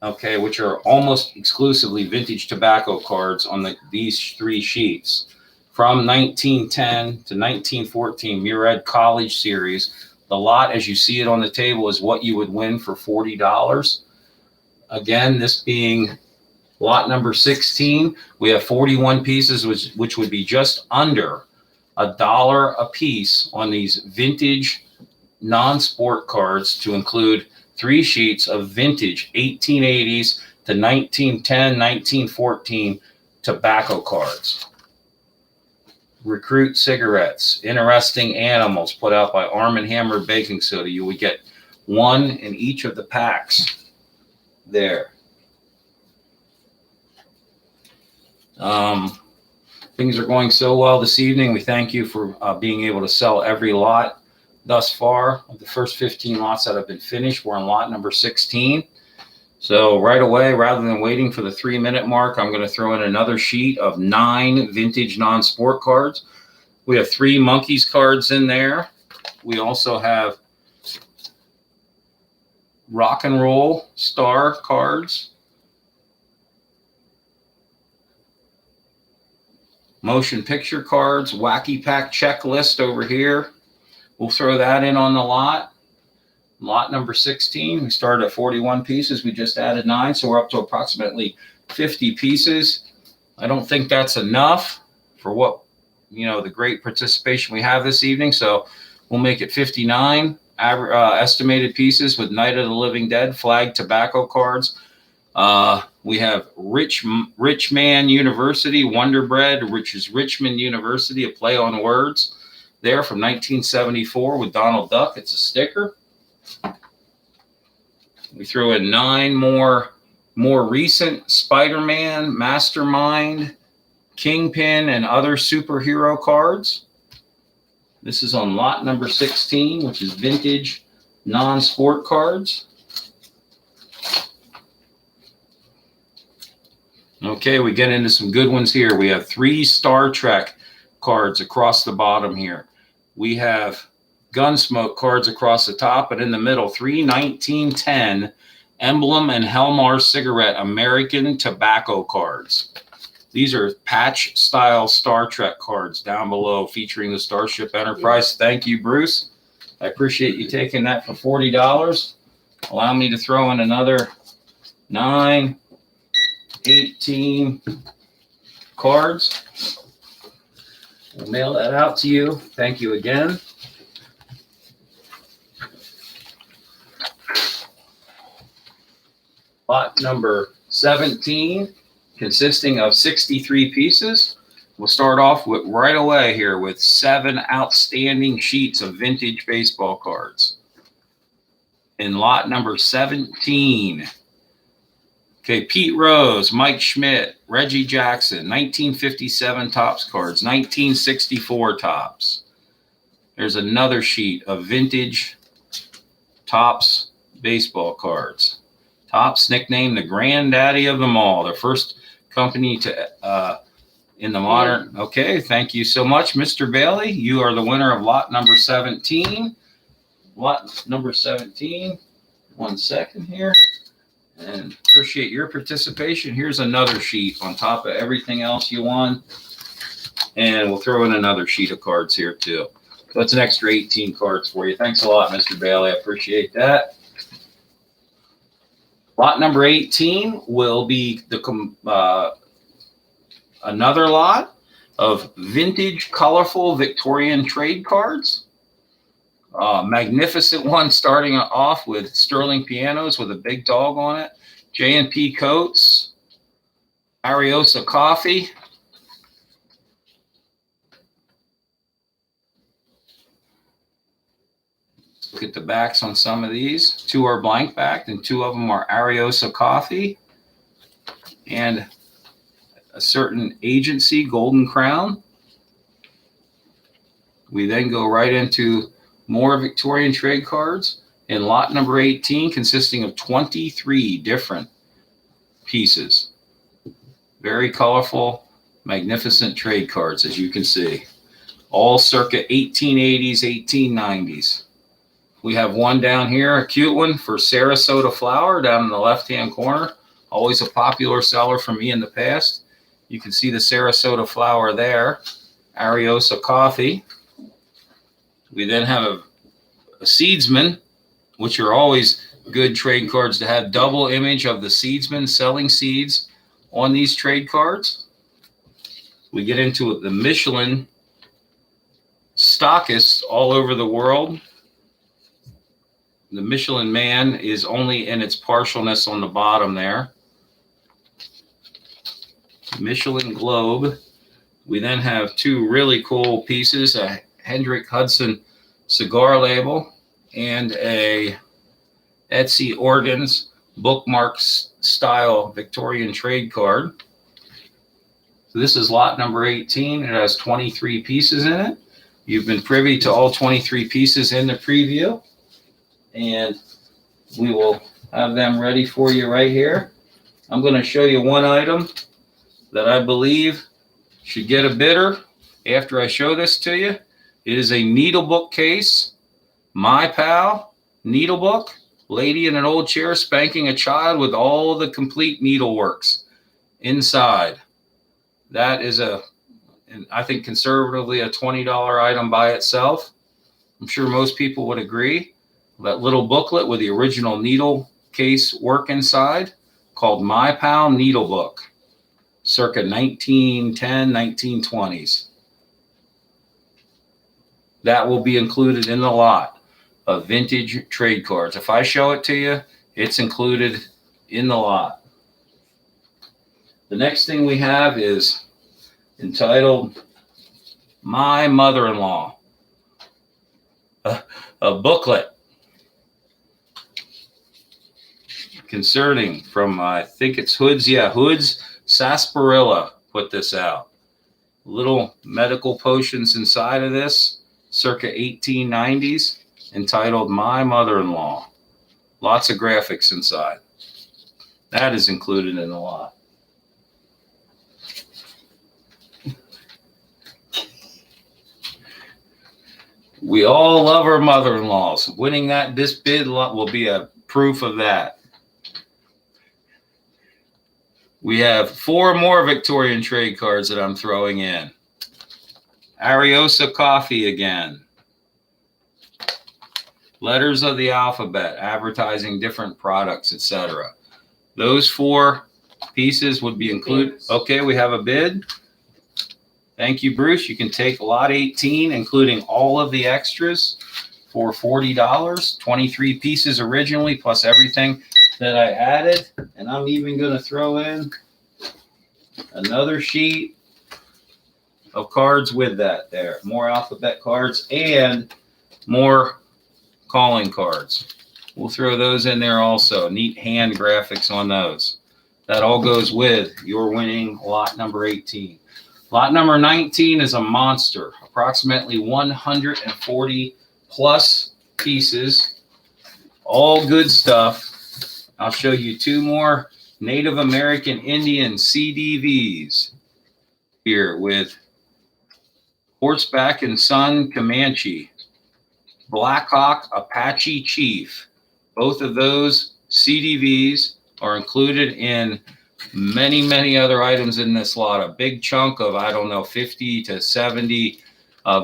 S1: okay, which are almost exclusively vintage tobacco cards on these 3 sheets from 1910 to 1914 Murad College Series. The lot, as you see it on the table, is what you would win for $40. Again, this being lot number 16, we have 41 pieces, which would be just under $1 a piece on these vintage non-sport cards, to include 3 sheets of vintage 1880s to 1910, 1914 tobacco cards. Recruit Cigarettes, Interesting Animals, put out by Arm & Hammer Baking Soda. You would get 1 in each of the packs there. Things are going so well this evening. We thank you for being able to sell every lot thus far. The first 15 lots that have been finished, we're on lot number 16. So right away, rather than waiting for the 3-minute mark, I'm going to throw in another sheet of 9 vintage non-sport cards. We have 3 Monkeys cards in there. We also have Rock and Roll Star cards. Motion picture cards, Wacky Pack checklist over here. We'll throw that in on the lot. Lot number 16, we started at 41 pieces. We just added 9, so we're up to approximately 50 pieces. I don't think that's enough for what, the great participation we have this evening. So we'll make it 59 estimated pieces with Night of the Living Dead flag tobacco cards. We have Rich Man University, Wonder Bread, which is Richmond University, a play on words there from 1974 with Donald Duck. It's a sticker. We threw in 9 more recent Spider-Man, Mastermind, Kingpin, and other superhero cards. This is on lot number 16, which is vintage non-sport cards. Okay, we get into some good ones here. We have 3 Star Trek cards across the bottom here. We have Gunsmoke cards across the top, and in the middle, 3 1910 Emblem and Helmar Cigarette American Tobacco cards. These are patch-style Star Trek cards down below featuring the Starship Enterprise. Thank you, Bruce. I appreciate you taking that for $40. Allow me to throw in another 9, 18 cards. We'll mail that out to you. Thank you again. Lot number 17, consisting of 63 pieces. We'll start off with right away here with 7 outstanding sheets of vintage baseball cards. In lot number 17, okay, Pete Rose, Mike Schmidt, Reggie Jackson, 1957 Topps cards, 1964 Topps. There's another sheet of vintage Topps baseball cards. Topps, nicknamed the granddaddy of them all. The first company to in the modern. Okay, thank you so much, Mr. Bailey. You are the winner of lot number 17. Lot number 17. 1 second here. And appreciate your participation. Here's another sheet on top of everything else you won. And we'll throw in another sheet of cards here too. So that's an extra 18 cards for you. Thanks a lot, Mr. Bailey. I appreciate that. Lot number 18 will be the another lot of vintage, colorful Victorian trade cards. Magnificent one starting off with Sterling Pianos with a big dog on it. J&P Coats, Ariosa Coffee. Look at the backs on some of these. 2 are blank backed and 2 of them are Ariosa Coffee. And a certain agency, Golden Crown. We then go right into more Victorian trade cards in lot number 18, consisting of 23 different pieces. Very colorful, magnificent trade cards, as you can see. All circa 1880s, 1890s. We have one down here, a cute one for Sarasota Flower down in the left-hand corner. Always a popular seller for me in the past. You can see the Sarasota Flower there. Ariosa Coffee. We then have a Seedsman, which are always good trade cards to have. Double image of the Seedsman selling seeds on these trade cards. We get into the Michelin stockists all over the world. The Michelin Man is only in its partialness on the bottom there. Michelin Globe. We then have 2 really cool pieces, a Hendrick Hudson cigar label and a Etsy Organs bookmarks style Victorian trade card. So this is lot number 18. It has 23 pieces in it. You've been privy to all 23 pieces in the preview, and we will have them ready for you right here. I'm going to show you one item that I believe should get a bidder after I show this to you. It is a needlebook case. My Pal needlebook. Lady in an old chair spanking a child with all the complete needleworks inside. That is I think conservatively a $20 item by itself. I'm sure most people would agree. That little booklet with the original needle case work inside, called My Pal Needlebook, circa 1910, 1920s. That will be included in the lot of vintage trade cards. If I show it to you, it's included in the lot. The next thing we have is entitled My Mother-in-Law, a booklet concerning from, I think it's Hoods. Yeah, Hoods Sarsaparilla put this out. Little medical potions inside of this, circa 1890s, entitled My Mother-in-Law. Lots of graphics inside. That is included in the lot. We all love our mother-in-laws. Winning this bid will be a proof of that. We have 4 more Victorian trade cards that I'm throwing in. Ariosa Coffee again. Letters of the alphabet, advertising different products, etc. Those 4 pieces would be included. Okay, we have a bid. Thank you, Bruce. You can take lot 18, including all of the extras, for $40. 23 pieces originally, plus everything that I added. And I'm even going to throw in another sheet of cards with that there. More alphabet cards and more calling cards. We'll throw those in there also. Neat hand graphics on those. That all goes with your winning lot number 18. Lot number 19 is a monster, approximately 140 plus pieces, all good stuff. I'll show you two more Native American Indian CDVs here with Horseback and Son Comanche, Blackhawk Apache Chief. Both of those CDVs are included in many, many other items in this lot. A big chunk of, I don't know, 50 to 70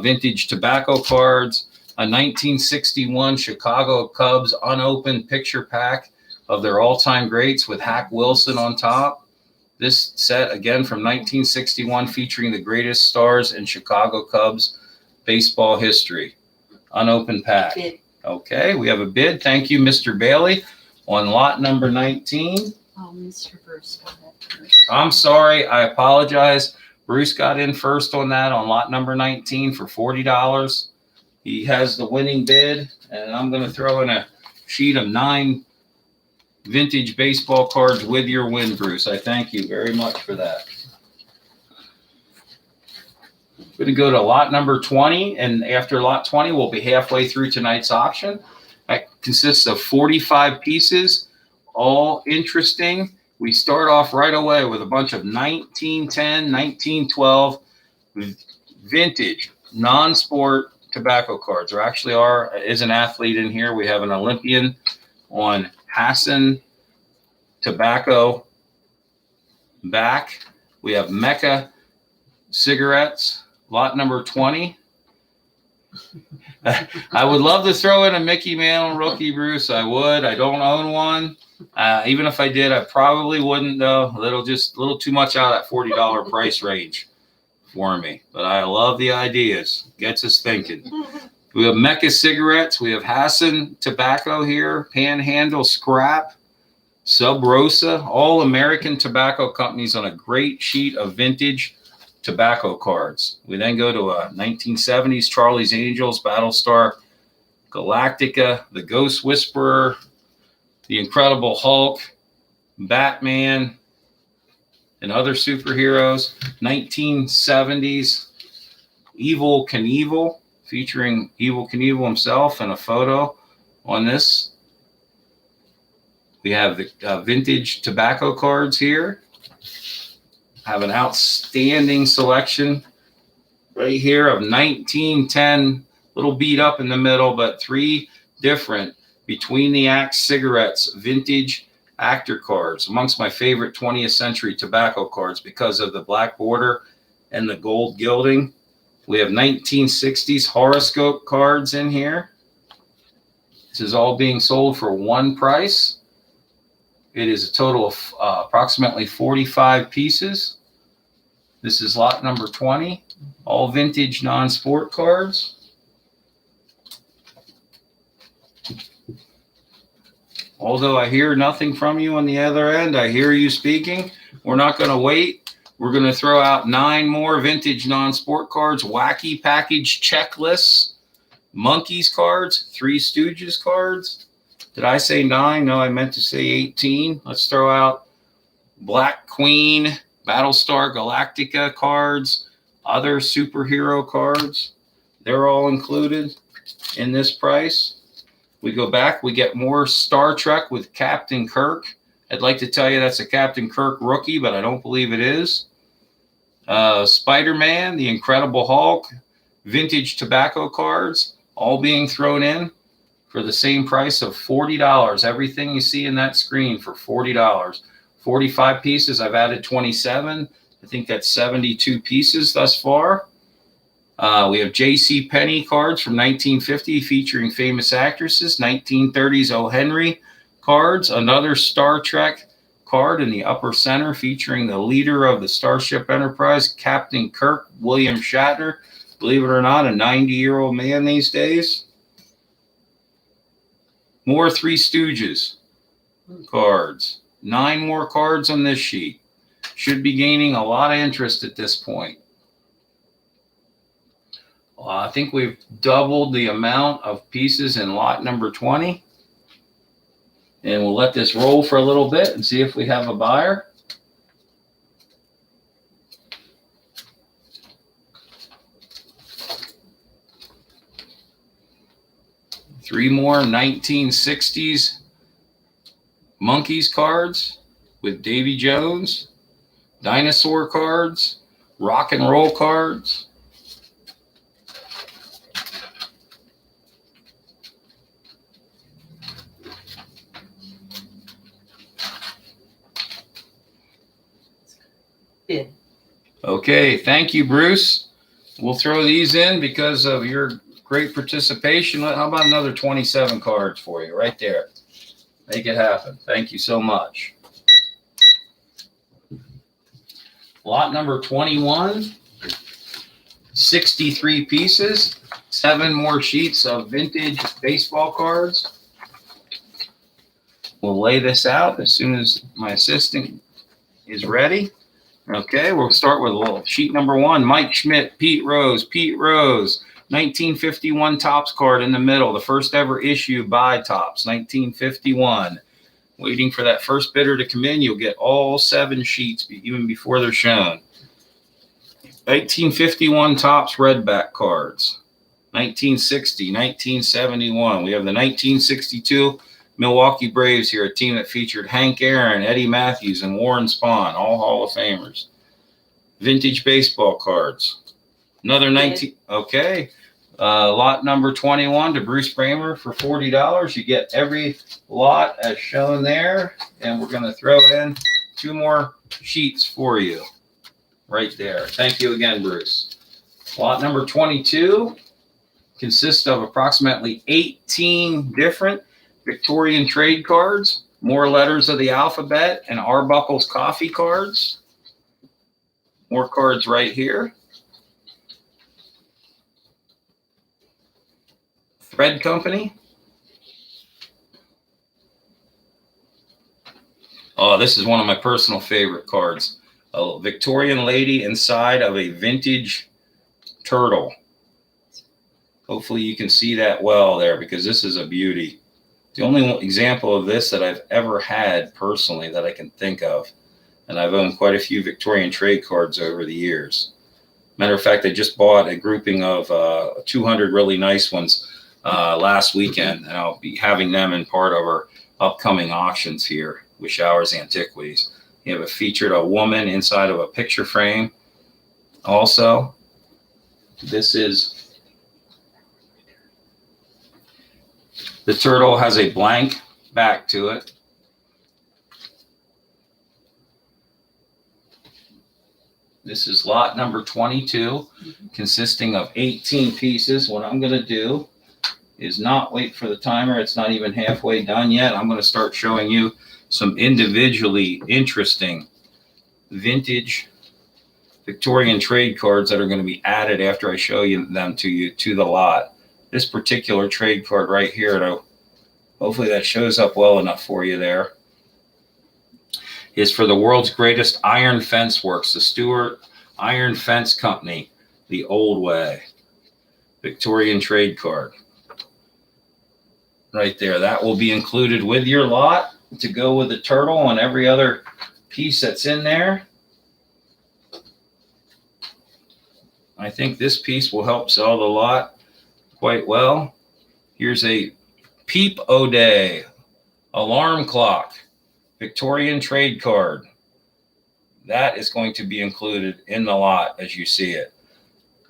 S1: vintage tobacco cards, a 1961 Chicago Cubs unopened picture pack of their all-time greats with Hack Wilson on top. This set, again, from 1961, featuring the greatest stars in Chicago Cubs baseball history. Unopened pack.
S2: Bid.
S1: Okay, we have a bid. Thank you, Mr. Bailey, on lot number 19.
S2: Oh, Mr. Bruce got that first.
S1: I'm sorry. I apologize. Bruce got in first on that on lot number 19 for $40. He has the winning bid, and I'm going to throw in a sheet of 9 vintage baseball cards with your win, Bruce. I thank you very much for that. We're going to go to lot number 20, and after lot 20, we'll be halfway through tonight's auction. That consists of 45 pieces, all interesting. We start off right away with a bunch of 1910, 1912 vintage, non-sport tobacco cards. There actually is an athlete in here. We have an Olympian on Hassan tobacco back. We have Mecca cigarettes, lot number 20. I would love to throw in a Mickey Mantle rookie, Bruce. I would. I don't own one. Even if I did, I probably wouldn't, though. A little too much out of that $40 price range for me. But I love the ideas. Gets us thinking. We have Mecca cigarettes. We have Hassan tobacco here. Panhandle scrap. Sub Rosa. All American tobacco companies on a great sheet of vintage tobacco cards. We then go to a 1970s Charlie's Angels, Battlestar Galactica, the Ghost Whisperer, the Incredible Hulk, Batman, and other superheroes. 1970s Evel Knievel, featuring Evel Knievel himself and a photo on this. We have the vintage tobacco cards here. Have an outstanding selection right here of 1910, little beat up in the middle, but 3 different Between the Axe cigarettes vintage actor cards, amongst my favorite 20th century tobacco cards because of the black border and the gold gilding. We have 1960s horoscope cards in here. This is all being sold for one price. It is a total of approximately 45 pieces. This is lot number 20, all vintage non-sport cards. Although I hear nothing from you on the other end, I hear you speaking. We're not going to wait. We're going to throw out 9 more vintage non-sport cards, wacky package checklists, Monkeys cards, Three Stooges cards. Did I say 9? No, I meant to say 18. Let's throw out Black Queen, Battlestar Galactica cards, other superhero cards. They're all included in this price. We go back, we get more Star Trek with Captain Kirk. I'd like to tell you that's a Captain Kirk rookie, but I don't believe it is. Spider-Man, the Incredible Hulk, vintage tobacco cards, all being thrown in for the same price of $40. Everything you see in that screen for $40. 45 pieces, I've added 27. I think that's 72 pieces thus far. We have J.C. Penney cards from 1950 featuring famous actresses. 1930s O. Henry cards. Another Star Trek card in the upper center featuring the leader of the Starship Enterprise, Captain Kirk William Shatner. Believe it or not, a 90-year-old man these days. More Three Stooges cards. 9 more cards on this sheet. Should be gaining a lot of interest at this point. I think we've doubled the amount of pieces in lot number 20. And we'll let this roll for a little bit and see if we have a buyer. Three more 1960s Monkeys cards with Davy Jones, dinosaur cards, rock and roll cards.
S2: Bid.
S1: Okay, thank you, Bruce. We'll throw these in because of your great participation. How about another 27 cards for you right there? Make it happen. Thank you so much. Lot number 21, 63 pieces, 7 more sheets of vintage baseball cards. We'll lay this out as soon as my assistant is ready. Okay, we'll start with a little sheet number 1. Mike Schmidt, Pete Rose, 1951 Topps card in the middle, the first ever issue by Topps, 1951. Waiting for that first bidder to come in. You'll get all 7 sheets even before they're shown. 1951 Topps Redback cards. 1960, 1971. We have the 1962 Milwaukee Braves here, a team that featured Hank Aaron, Eddie Matthews, and Warren Spahn, all Hall of Famers. Vintage baseball cards. Another 19. Okay. Lot number 21 to Bruce Bramer for $40. You get every lot as shown there. And we're going to throw in 2 more sheets for you right there. Thank you again, Bruce. Lot number 22 consists of approximately 18 different Victorian trade cards, more letters of the alphabet, and Arbuckle's coffee cards. More cards right here. Thread Company. Oh, this is one of my personal favorite cards. A Victorian lady inside of a vintage turtle. Hopefully you can see that well there because this is a beauty. The only example of this that I've ever had personally that I can think of. And I've owned quite a few Victorian trade cards over the years. Matter of fact, I just bought a grouping of 200 really nice ones last weekend, and I'll be having them in part of our upcoming auctions here with Showers Antiquities. You have featured a woman inside of a picture frame. Also, this is the turtle has a blank back to it. This is lot number 22, consisting of 18 pieces. What I'm going to do is not wait for the timer. It's not even halfway done yet. I'm going to start showing you some individually interesting vintage Victorian trade cards that are going to be added after I show them to you to the lot. This particular trade card right here, hopefully that shows up well enough for you there, is for the world's greatest iron fence works, the Stewart Iron Fence Company, the old way. Victorian trade card. Right there. That will be included with your lot to go with the turtle and every other piece that's in there. I think this piece will help sell the lot quite well. Here's a Peep O'Day alarm clock, Victorian trade card. That is going to be included in the lot as you see it.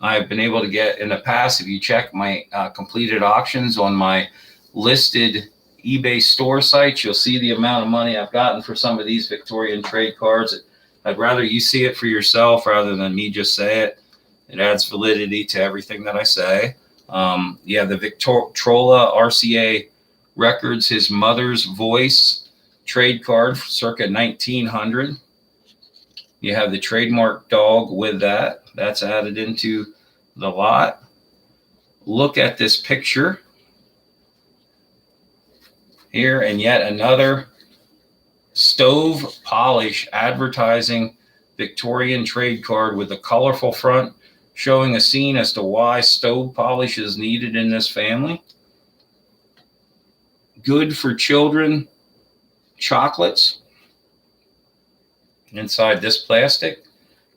S1: I've been able to get in the past, if you check my completed auctions on my listed eBay store sites, you'll see the amount of money I've gotten for some of these Victorian trade cards. I'd rather you see it for yourself rather than me just say it. It adds validity to everything that I say. You have the Victrola RCA Records, his mother's voice trade card circa 1900. You have the trademark dog with that. That's added into the lot. Look at this picture here, and yet another stove polish advertising Victorian trade card with a colorful front showing a scene as to why stove polish is needed in this family. Good for children chocolates. Inside this plastic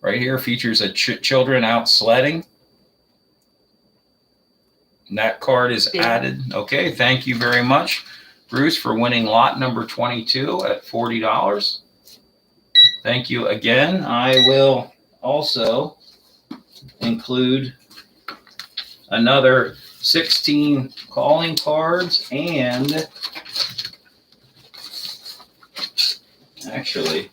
S1: right here features a children out sledding. And that card is added. Okay, thank you very much, Bruce, for winning lot number 22 at $40. Thank you again. I will also include another 16 calling cards, and actually,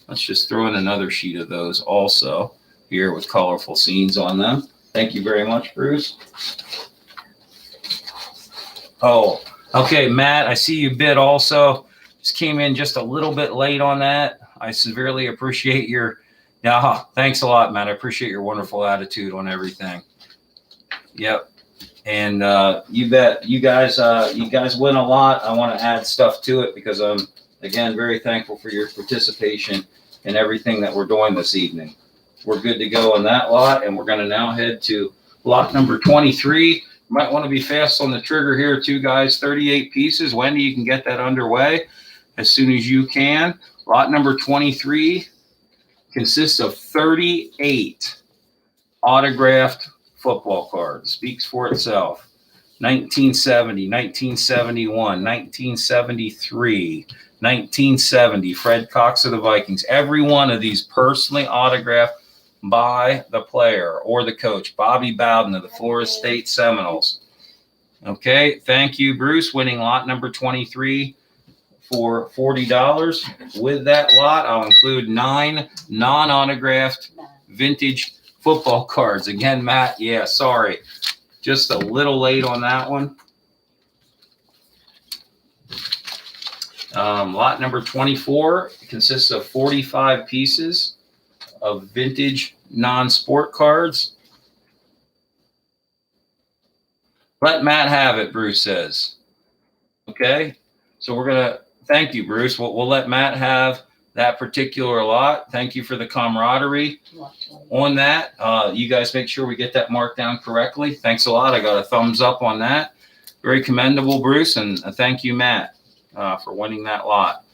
S1: let's just throw in another sheet of those also here with colorful scenes on them. Thank you very much, Bruce. Oh, okay, Matt, I see you bid also. Just came in just a little bit late on that. I severely appreciate your, thanks a lot, Matt. I appreciate your wonderful attitude on everything. Yep. And you bet you guys win a lot. I want to add stuff to it because I'm, again, very thankful for your participation in everything that we're doing this evening. We're good to go on that lot, and we're going to now head to lot number 23. You might want to be fast on the trigger here too, guys. 38 pieces. Wendy, you can get that underway as soon as you can. Lot number 23 consists of 38 autographed football cards. Speaks for itself. 1970, 1971, 1973, 1970, Fred Cox of the Vikings. Every one of these personally autographed by the player or the coach. Bobby Bowden of the Florida State Seminoles. Okay, thank you, Bruce, winning lot number 23 for $40. With that lot, I'll include 9 non-autographed vintage football cards. Again, Matt, yeah, sorry. Just a little late on that one. Lot number 24 consists of 45 pieces of vintage non-sport cards. Let Matt have it, Bruce says. Okay, so we're going to, thank you, Bruce. We'll let Matt have that particular lot. Thank you for the camaraderie on that. You guys make sure we get that marked down correctly. Thanks a lot. I got a thumbs up on that. Very commendable, Bruce, and thank you, Matt, for winning that lot.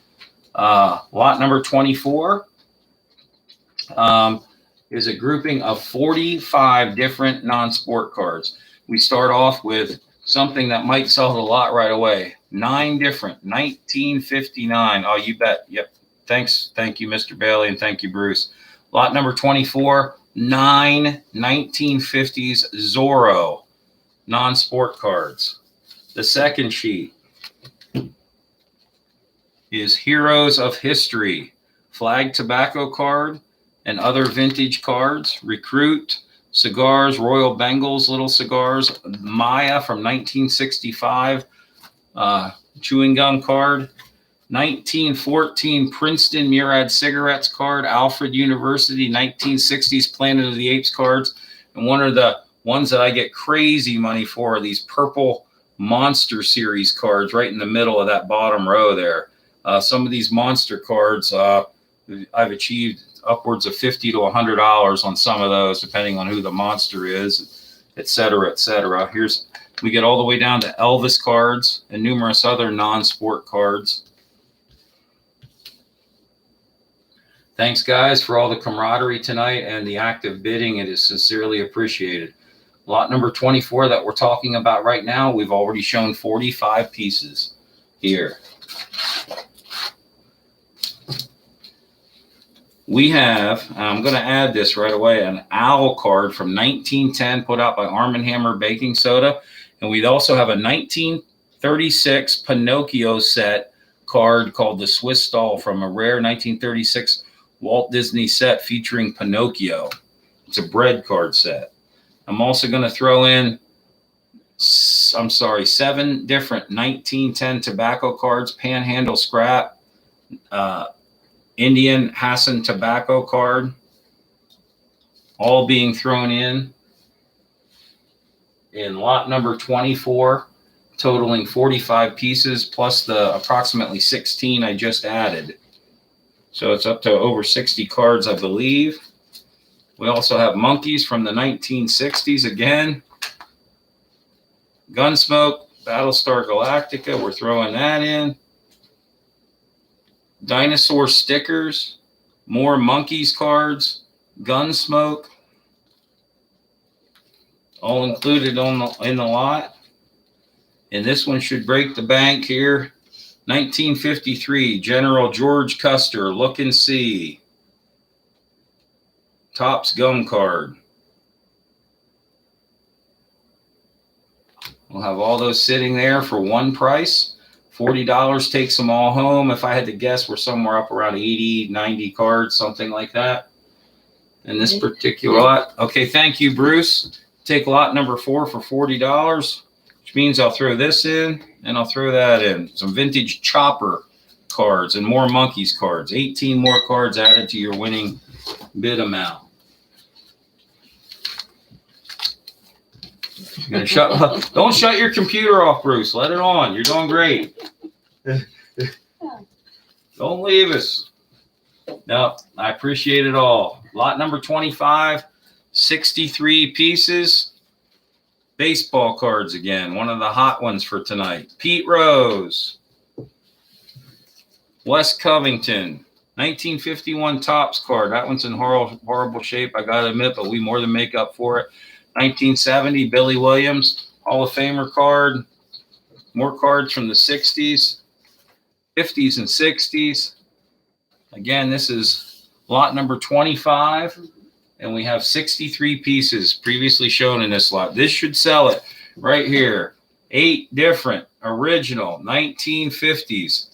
S1: Lot number 24 is a grouping of 45 different non-sport cards. We start off with something that might sell a lot right away. 9 different 1959. Oh, you bet. Yep. Thanks. Thank you, Mr. Bailey, and thank you, Bruce. Lot number 24, 9 1950s Zorro non-sport cards. The second sheet is Heroes of History, flag tobacco card, and other vintage cards. Recruit, cigars, Royal Bengals, little cigars, Maya from 1965, chewing gum card. 1914 Princeton Murad cigarettes card, Alfred University 1960s Planet of the Apes cards, and one of the ones that I get crazy money for are these purple Monster Series cards right in the middle of that bottom row there. Some of these Monster cards, I've achieved upwards of $50 to $100 on some of those, depending on who the monster is, et cetera, et cetera. We get all the way down to Elvis cards and numerous other non-sport cards. Thanks, guys, for all the camaraderie tonight and the active bidding. It is sincerely appreciated. Lot number 24 that we're talking about right now, we've already shown 45 pieces here. We have, I'm going to add this right away, an owl card from 1910 put out by Arm & Hammer Baking Soda. And we also have a 1936 Pinocchio set card called the Swiss Doll from a rare 1936 Walt Disney set featuring Pinocchio. It's a bread card set. I'm also going to throw in, 7 different 1910 tobacco cards, Panhandle Scrap, Indian Hassan tobacco card, all being thrown in lot number 24, totaling 45 pieces, plus the approximately 16 I just added. So it's up to over 60 cards, I believe. We also have monkeys from the 1960s again. Gunsmoke, Battlestar Galactica, we're throwing that in. Dinosaur stickers, more monkeys cards, Gunsmoke, all included in the lot. And this one should break the bank here. 1953, General George Custer, Look and See. Topps gum card. We'll have all those sitting there for one price. $40 takes them all home. If I had to guess, we're somewhere up around 80, 90 cards, something like that. In this particular lot. Okay, thank you, Bruce. Take lot number 4 for $40, which means I'll throw this in and I'll throw that in. Some vintage Chopper cards and more monkeys cards. 18 more cards added to your winning bid amount. You're gonna don't shut your computer off, Bruce. Let it on. You're doing great. Don't leave us. No, I appreciate it all. Lot number 25, 63 pieces. Baseball cards again. One of the hot ones for tonight. Pete Rose. Wes Covington. 1951 Topps card. That one's in horrible shape, I gotta admit, but we more than make up for it. 1970 Billy Williams Hall of Famer card. More cards from the 60s, 50s, and 60s. Again, this is lot number 25, and we have 63 pieces previously shown in this lot. This should sell it right here. 8 different original 1950s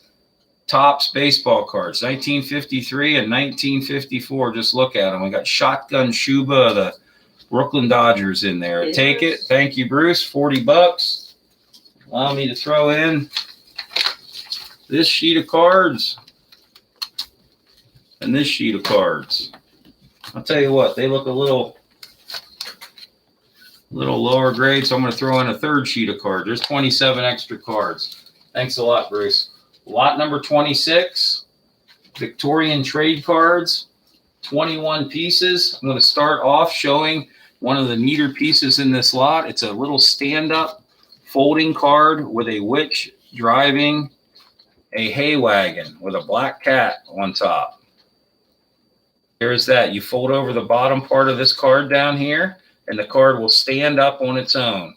S1: Topps baseball cards, 1953 and 1954. Just look at them. We got Shotgun Shuba, the Brooklyn Dodgers in there.
S2: Yes.
S1: Take it. Thank you, Bruce. $40. Allow me to throw in this sheet of cards and this sheet of cards. I'll tell you what, they look a little lower grade, so I'm going to throw in a third sheet of cards. There's 27 extra cards. Thanks a lot, Bruce. Lot number 26, Victorian trade cards, 21 pieces. I'm going to start off showing one of the neater pieces in this lot. It's a little stand-up folding card with a witch driving a hay wagon with a black cat on top. There's that. You fold over the bottom part of this card down here, and the card will stand up on its own.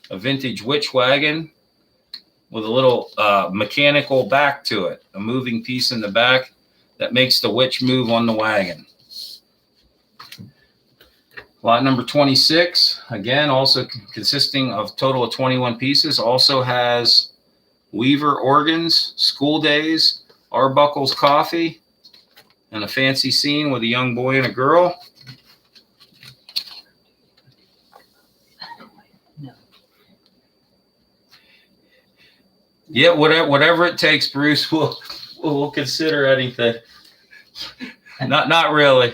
S1: A vintage witch wagon with a little mechanical back to it, a moving piece in the back that makes the witch move on the wagon. Lot number 26, again, also consisting of a total of 21 pieces, also has Weaver organs, School Days, Arbuckle's Coffee, and a fancy scene with a young boy and a girl.
S2: No.
S1: Yeah, whatever it takes, Bruce. We'll consider anything. Not really.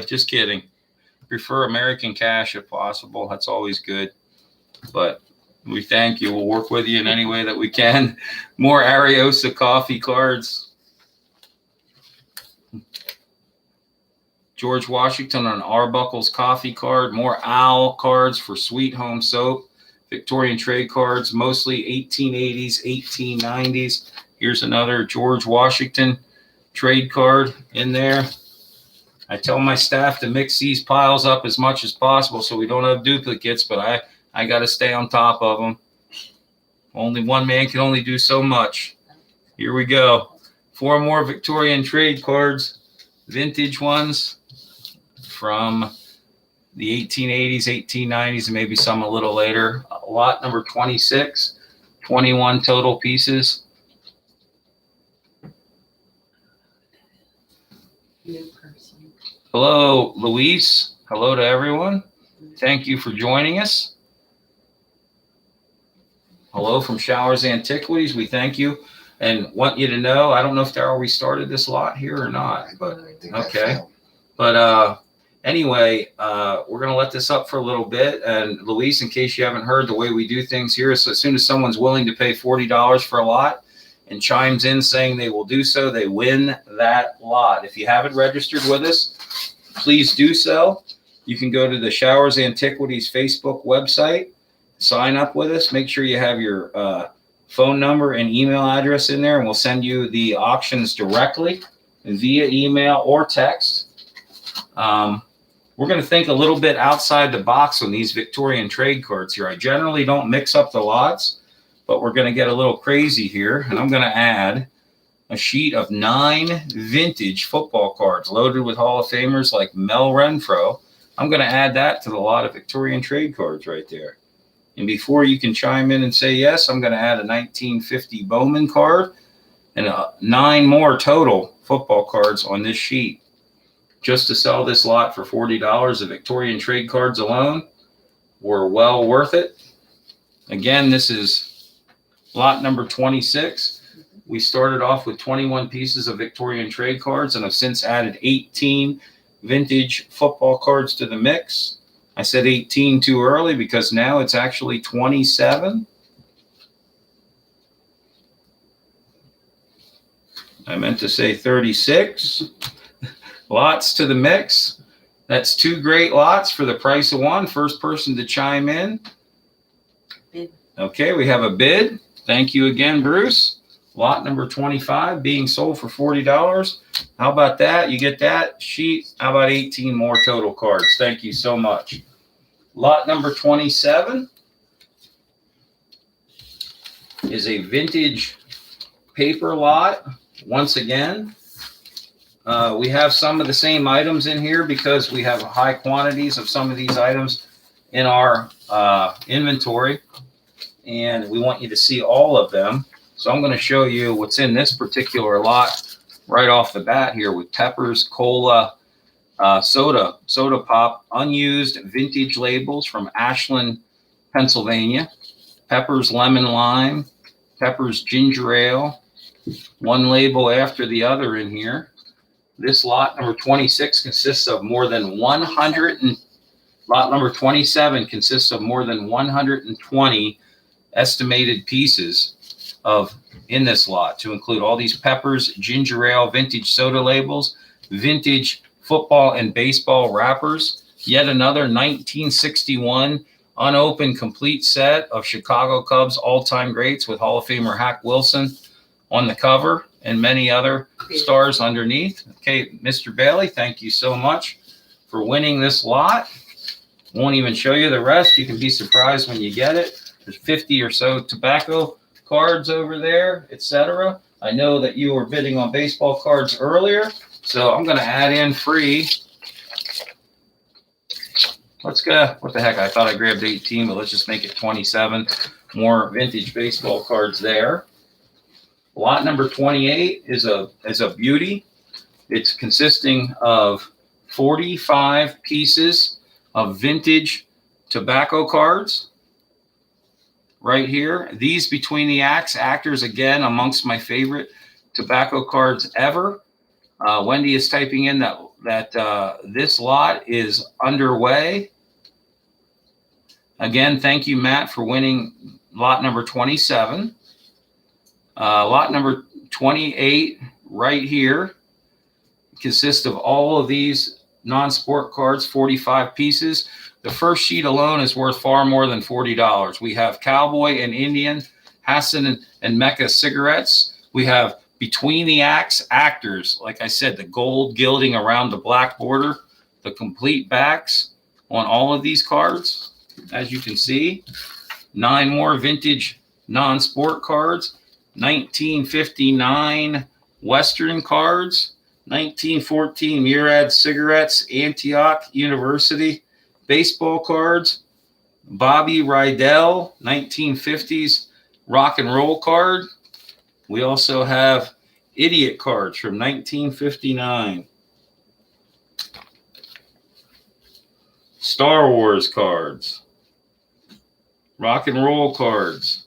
S1: Just kidding. Prefer American cash if possible. That's always good. But we thank you. We'll work with you in any way that we can. More Ariosa coffee cards. George Washington on Arbuckle's coffee card. More Owl cards for Sweet Home Soap. Victorian trade cards, mostly 1880s, 1890s. Here's another George Washington trade card in there. I tell my staff to mix these piles up as much as possible so we don't have duplicates, but I got to stay on top of them. Only one man can only do so much. Here we go. 4 more Victorian trade cards, vintage ones from the 1880s, 1890s, and maybe some a little later. Lot number 26, 21 total pieces.
S2: New person.
S1: Hello, Luis. Hello to everyone. Thank you for joining us. Hello from Showers Antiquities. We thank you And want you to know, I don't know if they already started this lot here or not, but
S4: I think that's
S1: okay.
S4: him.
S1: But anyway, we're going to let this up for a little bit. And Luis, in case you haven't heard, the way we do things here is as soon as someone's willing to pay $40 for a lot and chimes in saying they will do so, they win that lot. If you haven't registered with us, please do so. You can go to the Showers Antiquities Facebook website, sign up with us, make sure you have your phone number and email address in there, and we'll send you the auctions directly via email or text. We're going to think a little bit outside the box on these Victorian trade cards here. I generally don't mix up the lots, but we're going to get a little crazy here, and I'm going to add a sheet of 9 vintage football cards loaded with Hall of Famers like Mel Renfro. I'm going to add that to the lot of Victorian trade cards right there. And before you can chime in and say yes, I'm going to add a 1950 Bowman card and 9 more total football cards on this sheet. Just to sell this lot for $40 of Victorian trade cards alone were well worth it. Again, this is lot number 26. We started off with 21 pieces of Victorian trade cards and have since added 18 vintage football cards to the mix. I said 18 too early because now it's actually 27. I meant to say 36 lots to the mix. That's 2 great lots for the price of one. First person to chime in.
S2: Bid.
S1: Okay, we have a bid. Thank you again, Bruce. Lot number 25 being sold for $40. How about that? You get that sheet. How about 18 more total cards? Thank you so much. Lot number 27 is a vintage paper lot. Once again, we have some of the same items in here because we have high quantities of some of these items in our inventory, and we want you to see all of them. So I'm going to show you what's in this particular lot right off the bat here with Peppers, Cola, soda pop, unused vintage labels from Ashland, Pennsylvania, Peppers lemon lime, Peppers ginger ale, one label after the other in here. This lot number 26 consists of more than 100 and lot number 27 consists of more than 120 estimated pieces of in this lot, to include all these Peppers ginger ale vintage soda labels, vintage football and baseball wrappers, yet another 1961 unopened complete set of Chicago Cubs all-time greats with Hall of Famer Hack Wilson on the cover and many other stars underneath. Okay, Mr. Bailey, thank you so much for winning this lot. Won't even show you the rest. You can be surprised when you get it. There's 50 or so tobacco cards over there, etc. I know that you were bidding on baseball cards earlier, so I'm going to add in free. Let's go. What the heck? I thought I grabbed 18, but let's just make it 27. More vintage baseball cards there. Lot number 28 is a beauty. It's consisting of 45 pieces of vintage tobacco cards. Right here, these Between the Actors, again, amongst my favorite tobacco cards ever. Wendy is typing in that this lot is underway. Again, thank you, Matt, for winning lot number 27. Lot number 28 right here consists of all of these non-sport cards, 45 pieces. The first sheet alone is worth far more than $40. We have Cowboy and Indian, Hassan and Mecca cigarettes. We have Between the Actors, like I said, the gold gilding around the black border, the complete backs on all of these cards. As you can see, 9 more vintage non-sport cards, 1959 Western cards, 1914 Murad cigarettes, Antioch University baseball cards, Bobby Rydell 1950s rock and roll card. We also have Idiot cards from 1959. Star Wars cards. Rock and roll cards.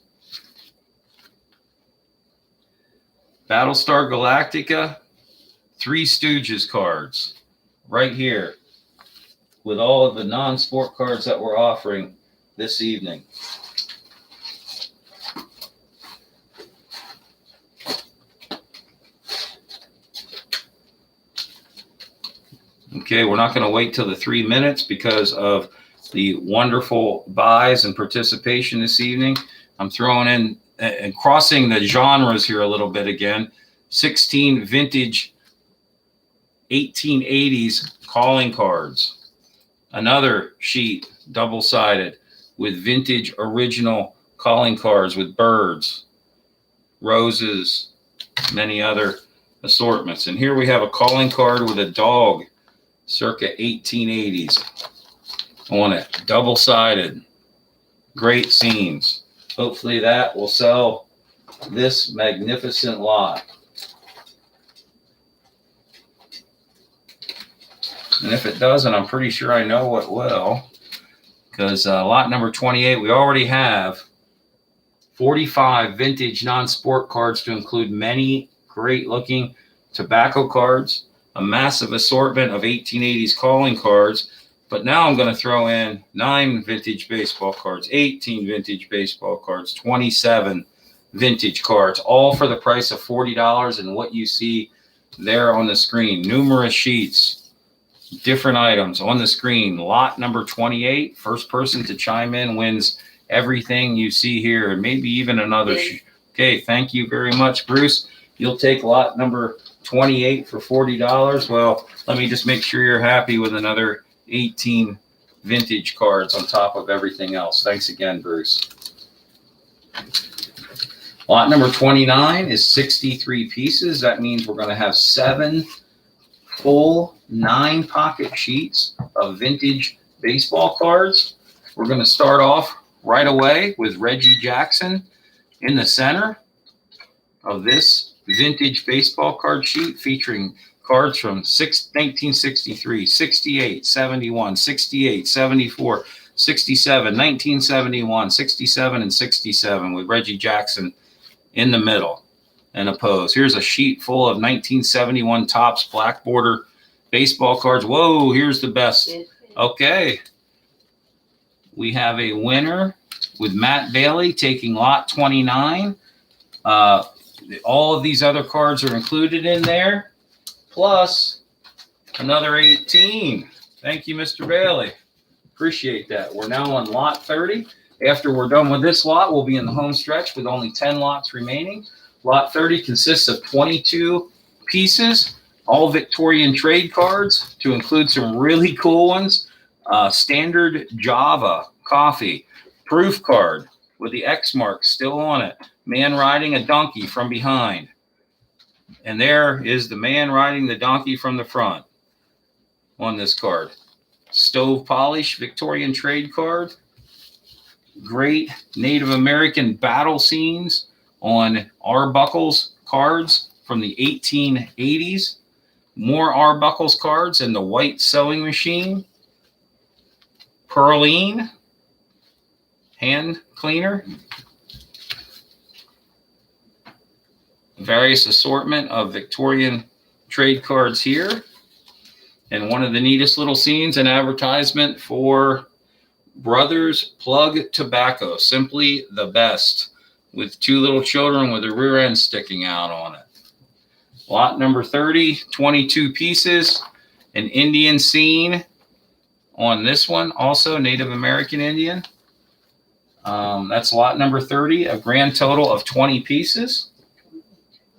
S1: Battlestar Galactica, Three Stooges cards right here with all of the non-sport cards that we're offering this evening. Okay, we're not going to wait till the 3 minutes because of the wonderful buys and participation this evening. I'm throwing in and crossing the genres here a little bit again. 16 vintage 1880s calling cards. Another sheet, double-sided, with vintage original calling cards with birds, roses, many other assortments. And here we have a calling card with a dog, circa 1880s on it, double-sided, great scenes. Hopefully that will sell this magnificent lot. And if it doesn't, I'm pretty sure I know what will, because lot number 28, we already have 45 vintage non-sport cards to include many great-looking tobacco cards, a massive assortment of 1880s calling cards. But now I'm going to throw in 9 vintage baseball cards, 18 vintage baseball cards, 27 vintage cards, all for the price of $40. And what you see there on the screen, numerous sheets, different items on the screen. Lot number 28, first person to chime in wins everything you see here, and maybe even another. Okay, thank you very much, Bruce. You'll take lot number 28 for $40. Well, let me just make sure you're happy with another 18 vintage cards on top of everything else. Thanks again, Bruce. Lot number 29 is 63 pieces. That means we're going to have 7 full 9-pocket sheets of vintage baseball cards. We're going to start off right away with Reggie Jackson in the center of this vintage baseball card sheet, featuring cards from 1963, 68, 71, 68, 74, 67, 1971, 67, and 67 with Reggie Jackson in the middle and a pose. Here's a sheet full of 1971 Topps black border baseball cards. Whoa, here's the best. Okay. We have a winner with Matt Bailey taking lot 29. All of these other cards are included in there, plus another 18. Thank you, Mr. Bailey. Appreciate that. We're now on lot 30. After we're done with this lot, we'll be in the home stretch with only 10 lots remaining. Lot 30 consists of 22 pieces, all Victorian trade cards, to include some really cool ones. Standard Java coffee, proof card with the X mark still on it. Man riding a donkey from behind. And there is the man riding the donkey from the front on this card. Stove polish Victorian trade card. Great Native American battle scenes on Arbuckles cards from the 1880s. More Arbuckles cards and the white sewing machine. Perline hand cleaner. Various assortment of Victorian trade cards here. And one of the neatest little scenes, an advertisement for Brothers Plug Tobacco, simply the best, with 2 little children with a rear end sticking out on it. Lot number 30, 22 pieces, an Indian scene on this one, also Native American Indian. That's lot number 30, a grand total of 20 pieces.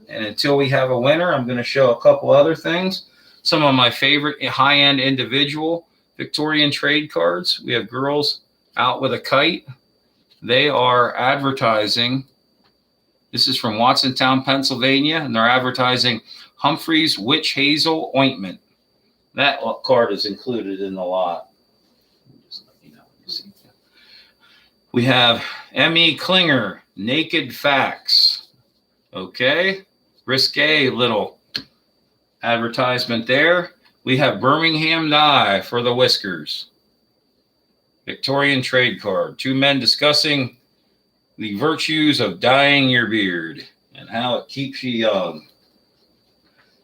S1: And until we have a winner, I'm going to show a couple other things. Some of my favorite high-end individual Victorian trade cards. We have girls out with a kite. They are advertising. This is from Watsontown, Pennsylvania, and they're advertising Humphreys Witch Hazel Ointment. That card is included in the lot. Just let me know. We have M.E. Klinger, Naked Facts. Okay. Risque little advertisement there. We have Birmingham Dye for the whiskers. Victorian trade card. 2 men discussing the virtues of dyeing your beard. and how it keeps you young.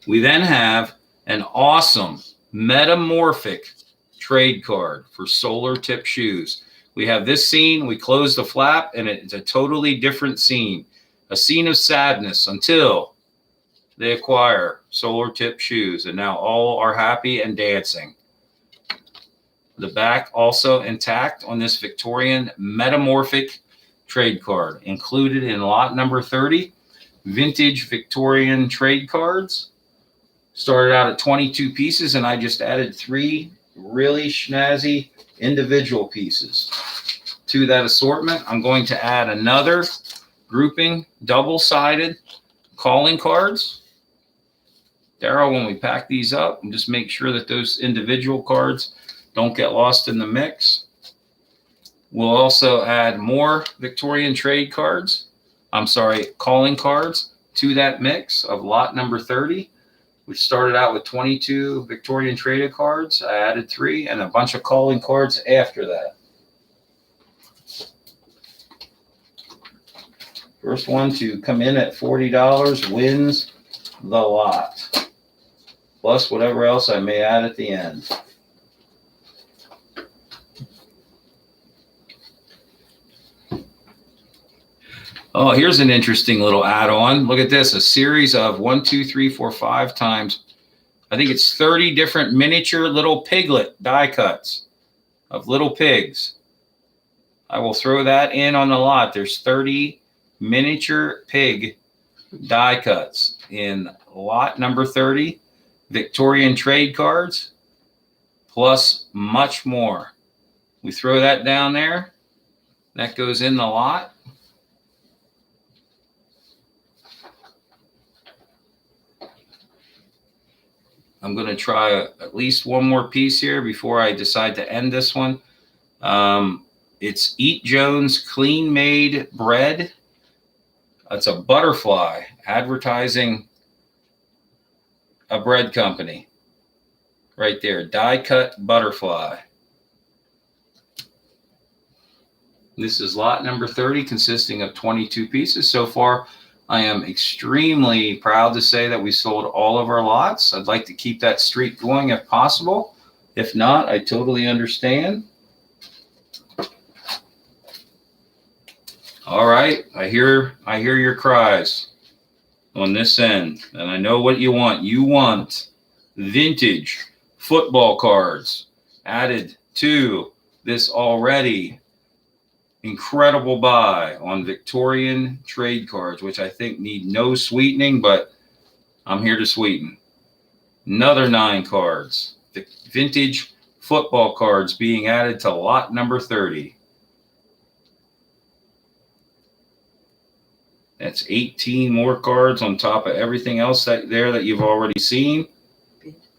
S1: We then have an awesome metamorphic trade card for Solar Tip shoes. We have this scene, we close the flap, and it's a totally different scene. A scene of sadness until they acquire Solar Tip shoes, and now all are happy and dancing. The back also intact on this Victorian metamorphic trade card. Included in lot number 30, vintage Victorian trade cards. Started out at 22 pieces, and I just added 3 really snazzy individual pieces to that assortment. I'm going to add another grouping, double-sided calling cards. Daryl, when we pack these up, and just make sure that those individual cards don't get lost in the mix. We'll also add more Victorian trade cards. Calling cards to that mix of lot number 30. We started out with 22 Victorian traded cards. I added 3 and a bunch of calling cards after that. First one to come in at $40 wins the lot, plus whatever else I may add at the end. Oh, here's an interesting little add-on. Look at this, a series of 1, 2, 3, 4, 5 times, I think it's 30 different miniature little piglet die cuts of little pigs. I will throw that in on the lot. There's 30 miniature pig die cuts in lot number 30, Victorian trade cards, plus much more. We throw that down there. That goes in the lot. I'm going to try at least one more piece here before I decide to end this one. It's Eat Jones Clean Made Bread. It's a butterfly advertising a bread company. Right there, die cut butterfly. This is lot number 30, consisting of 22 pieces. So far, I am extremely proud to say that we sold all of our lots. I'd like to keep that streak going if possible. If not, I totally understand. All right, I hear your cries on this end, and I know what you want. You want vintage football cards added to this already incredible buy on Victorian trade cards, which I think need no sweetening, but I'm here to sweeten. Another 9 cards, the vintage football cards being added to lot number 30. That's 18 more cards on top of everything else that you've already seen.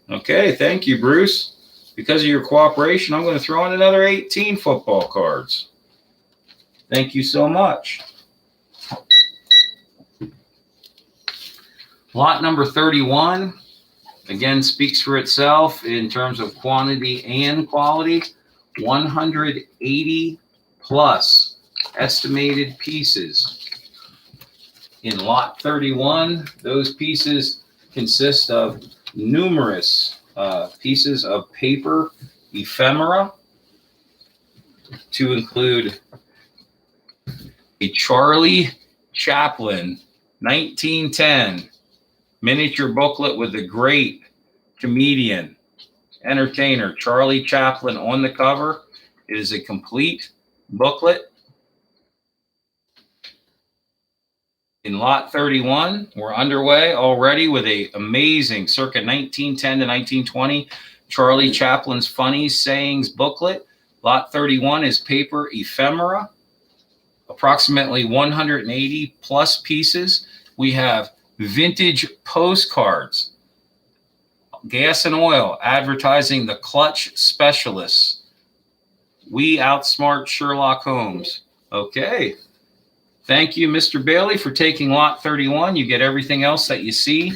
S1: Okay, thank you, Bruce. Because of your cooperation, I'm going to throw in another 18 football cards. Thank you so much. Lot number 31, again, speaks for itself in terms of quantity and quality. 180 plus estimated pieces. In lot 31, those pieces consist of numerous pieces of paper ephemera, to include a Charlie Chaplin 1910 miniature booklet with the great comedian, entertainer Charlie Chaplin on the cover. It is a complete booklet. In lot 31, we're underway already with an amazing circa 1910 to 1920 Charlie Chaplin's Funny Sayings booklet. Lot 31 is paper ephemera. Approximately 180 plus pieces. We have vintage postcards, gas and oil, advertising the clutch specialists. We outsmart Sherlock Holmes. Okay. Thank you, Mr. Bailey, for taking lot 31. You get everything else that you see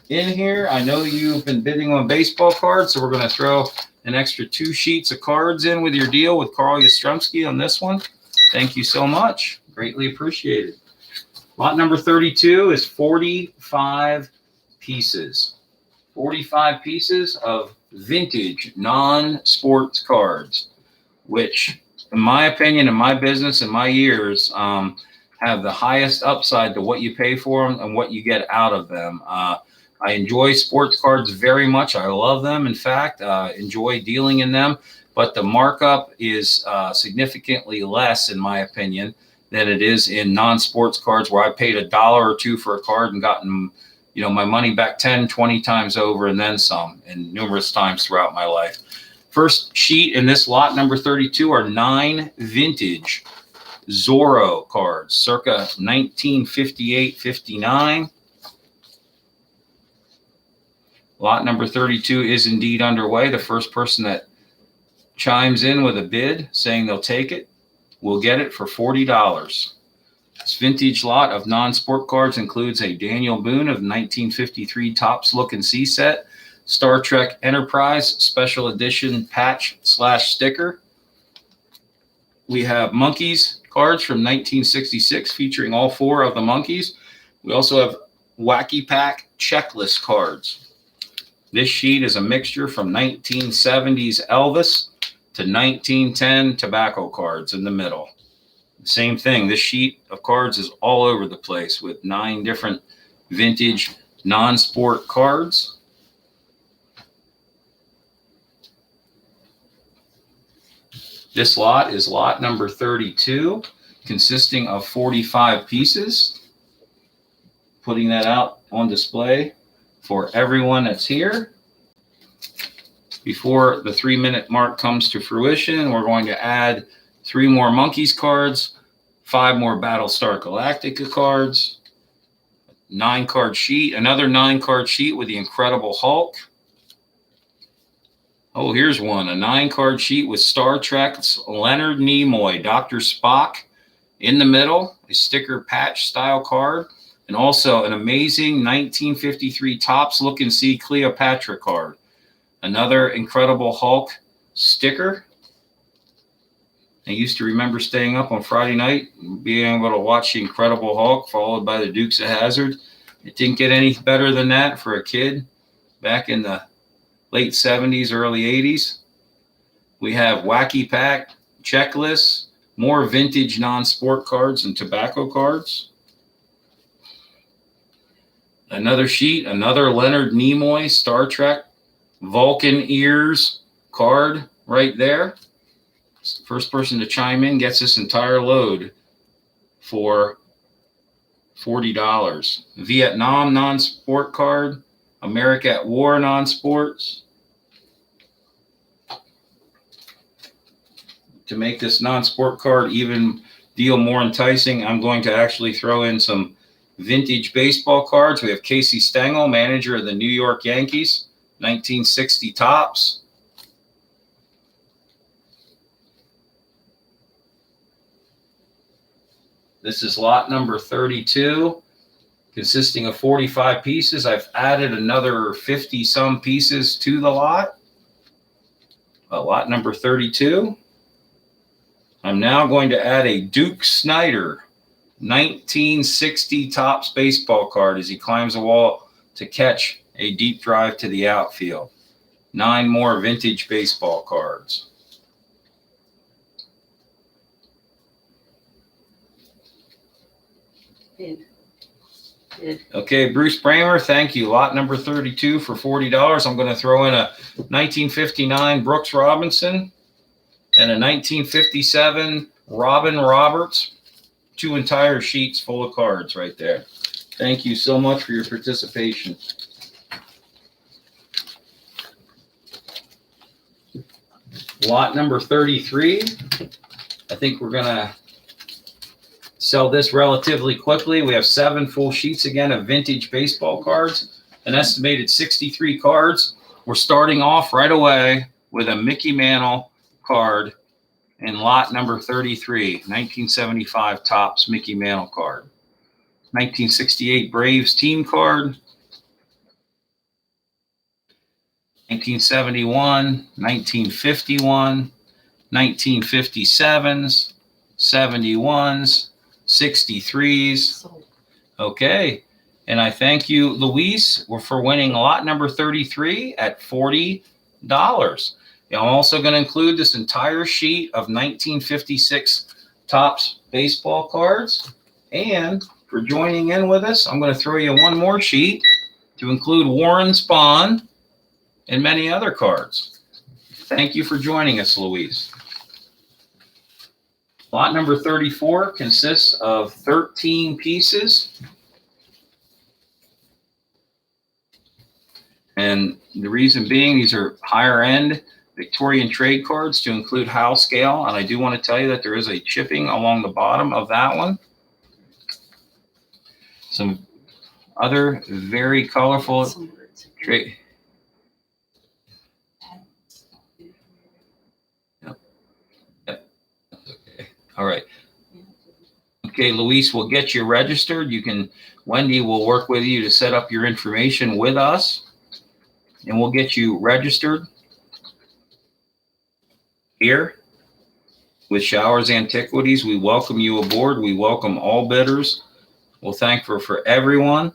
S1: in here. I know you've been bidding on baseball cards, so we're going to throw an extra 2 sheets of cards in with your deal with Carl Yastrzemski on this one. Thank you so much. Greatly appreciated. Lot number 32 is 45 pieces. 45 pieces of vintage non-sports cards, which, in my opinion, in my business, in my years, have the highest upside to what you pay for them and what you get out of them. I enjoy sports cards very much. I love them. In fact, enjoy dealing in them. But the markup is significantly less, in my opinion, than it is in non-sports cards, where I paid $1 or $2 for a card and gotten, my money back 10, 20 times over and then some, and numerous times throughout my life. First sheet in this lot number 32 are 9 vintage Zorro cards, circa 1958-59. Lot number 32 is indeed underway. The first person that chimes in with a bid saying they'll take it will get it for $40. This vintage lot of non-sport cards includes a Daniel Boone of 1953 Topps Look and See set, Star Trek Enterprise Special Edition patch/sticker. We have Monkeys cards from 1966 featuring all 4 of the Monkeys. We also have Wacky Pack checklist cards. This sheet is a mixture from 1970s Elvis to 1910 tobacco cards in the middle. Same thing. This sheet of cards is all over the place with 9 different vintage non-sport cards. This lot is lot number 32, consisting of 45 pieces. Putting that out on display for everyone that's here. Before the 3-minute mark comes to fruition, we're going to add 3 more Monkeys cards, 5 more Battlestar Galactica cards, 9-card sheet, another 9-card sheet with the Incredible Hulk. Oh, here's one, a 9-card sheet with Star Trek's Leonard Nimoy, Dr. Spock in the middle, a sticker patch style card, and also an amazing 1953 Topps Look and See Cleopatra card. Another Incredible Hulk sticker. I used to remember staying up on Friday night and being able to watch the Incredible Hulk followed by the Dukes of Hazzard. It didn't get any better than that for a kid back in the late 70s, early 80s. We have Wacky Pack checklists, more vintage non-sport cards and tobacco cards. Another sheet, another Leonard Nimoy Star Trek Vulcan ears card right there. First person to chime in gets this entire load for $40. Vietnam non-sport card, America at War non-sports. To make this non-sport card even deal more enticing, I'm going to actually throw in some vintage baseball cards. We have Casey Stengel, manager of the New York Yankees, 1960 Topps. This is lot number 32, consisting of 45 pieces. I've added another 50-some pieces to the lot. Lot number 32. I'm now going to add a Duke Snider 1960 Topps baseball card as he climbs the wall to catch a deep drive to the outfield. 9 more vintage baseball cards.
S2: Bid.
S1: Okay, Bruce Bramer, thank you. Lot number 32 for $40. I'm going to throw in a 1959 Brooks Robinson and a 1957 Robin Roberts. 2 entire sheets full of cards right there. Thank you so much for your participation. Lot number 33. I think we're going to sell this relatively quickly. We have 7 full sheets again of vintage baseball cards, an estimated 63 cards. We're starting off right away with a Mickey Mantle card in lot number 33, 1975 Topps Mickey Mantle card. 1968 Braves team card. 1971, 1951, 1957s, 71s, 63s,
S2: Sold.
S1: Okay. And I thank you, Luis, for winning lot number 33 at $40. I'm also going to include this entire sheet of 1956 Topps baseball cards. And for joining in with us, I'm going to throw you one more sheet to include Warren Spahn and many other cards. Thank you for joining us, Luis. Lot number 34 consists of 13 pieces. And the reason being, these are higher end Victorian trade cards to include house scale. And I do want to tell you that there is a chipping along the bottom of that one. Some other very colorful trade. Yep. Okay. All right. Okay, Luis, we'll get you registered. Wendy will work with you to set up your information with us, and we'll get you registered here with Showers Antiquities. We welcome you aboard. We welcome all bidders. We'll thank for everyone.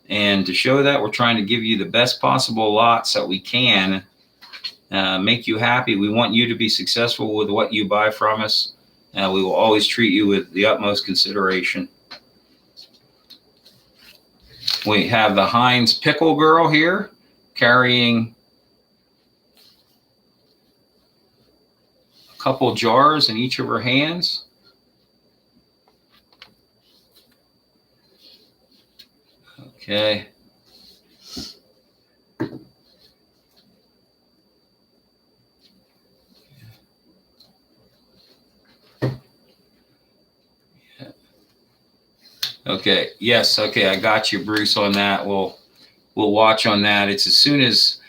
S1: And to show that, we're trying to give you the best possible lots that we can, make you happy. We want you to be successful with what you buy from us. We will always treat you with the utmost consideration. We have the Heinz Pickle Girl here carrying a couple jars in each of her hands. Okay. Okay. Yes. Okay. I got you, Bruce, on that. We'll watch on that. It's as soon as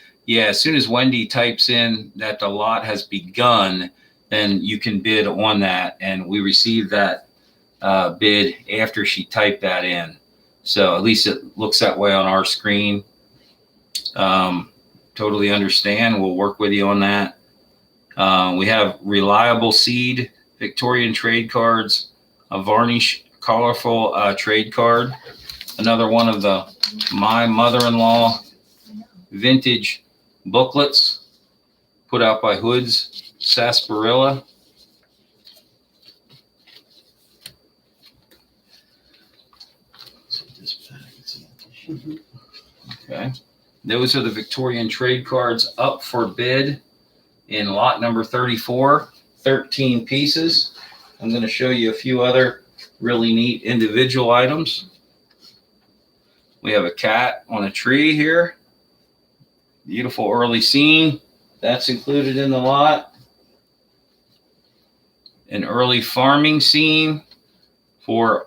S1: Wendy types in that the lot has begun, then you can bid on that. And we received that bid after she typed that in. So at least it looks that way on our screen. Totally understand. We'll work with you on that. We have Reliable Seed Victorian trade cards, a varnish colorful trade card, another one of the My Mother-in-Law vintage booklets put out by Hood's Sarsaparilla. Okay. Those are the Victorian trade cards up for bid in lot number 34, 13 pieces. I'm going to show you a few other really neat individual items. We have a cat on a tree here. Beautiful early scene. That's included in the lot. An early farming scene for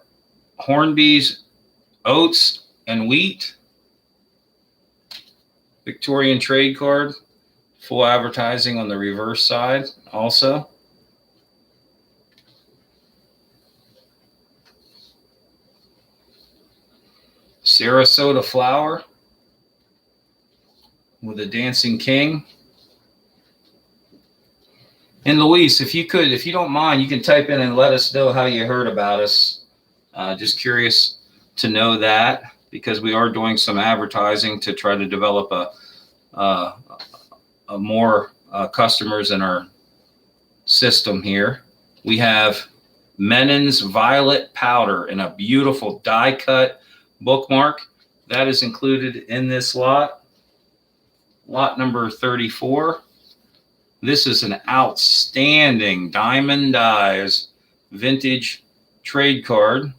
S1: Hornby's oats and wheat. Victorian trade card. Full advertising on the reverse side also. Sarasota flower with a dancing king. And Luis, if you don't mind, you can type in and let us know how you heard about us. Just curious to know that, because we are doing some advertising to try to develop a more customers in our system here. We have Menon's Violet Powder in a beautiful die cut bookmark that is included in this lot. Lot number 34. This is an outstanding Diamond Dies vintage trade card.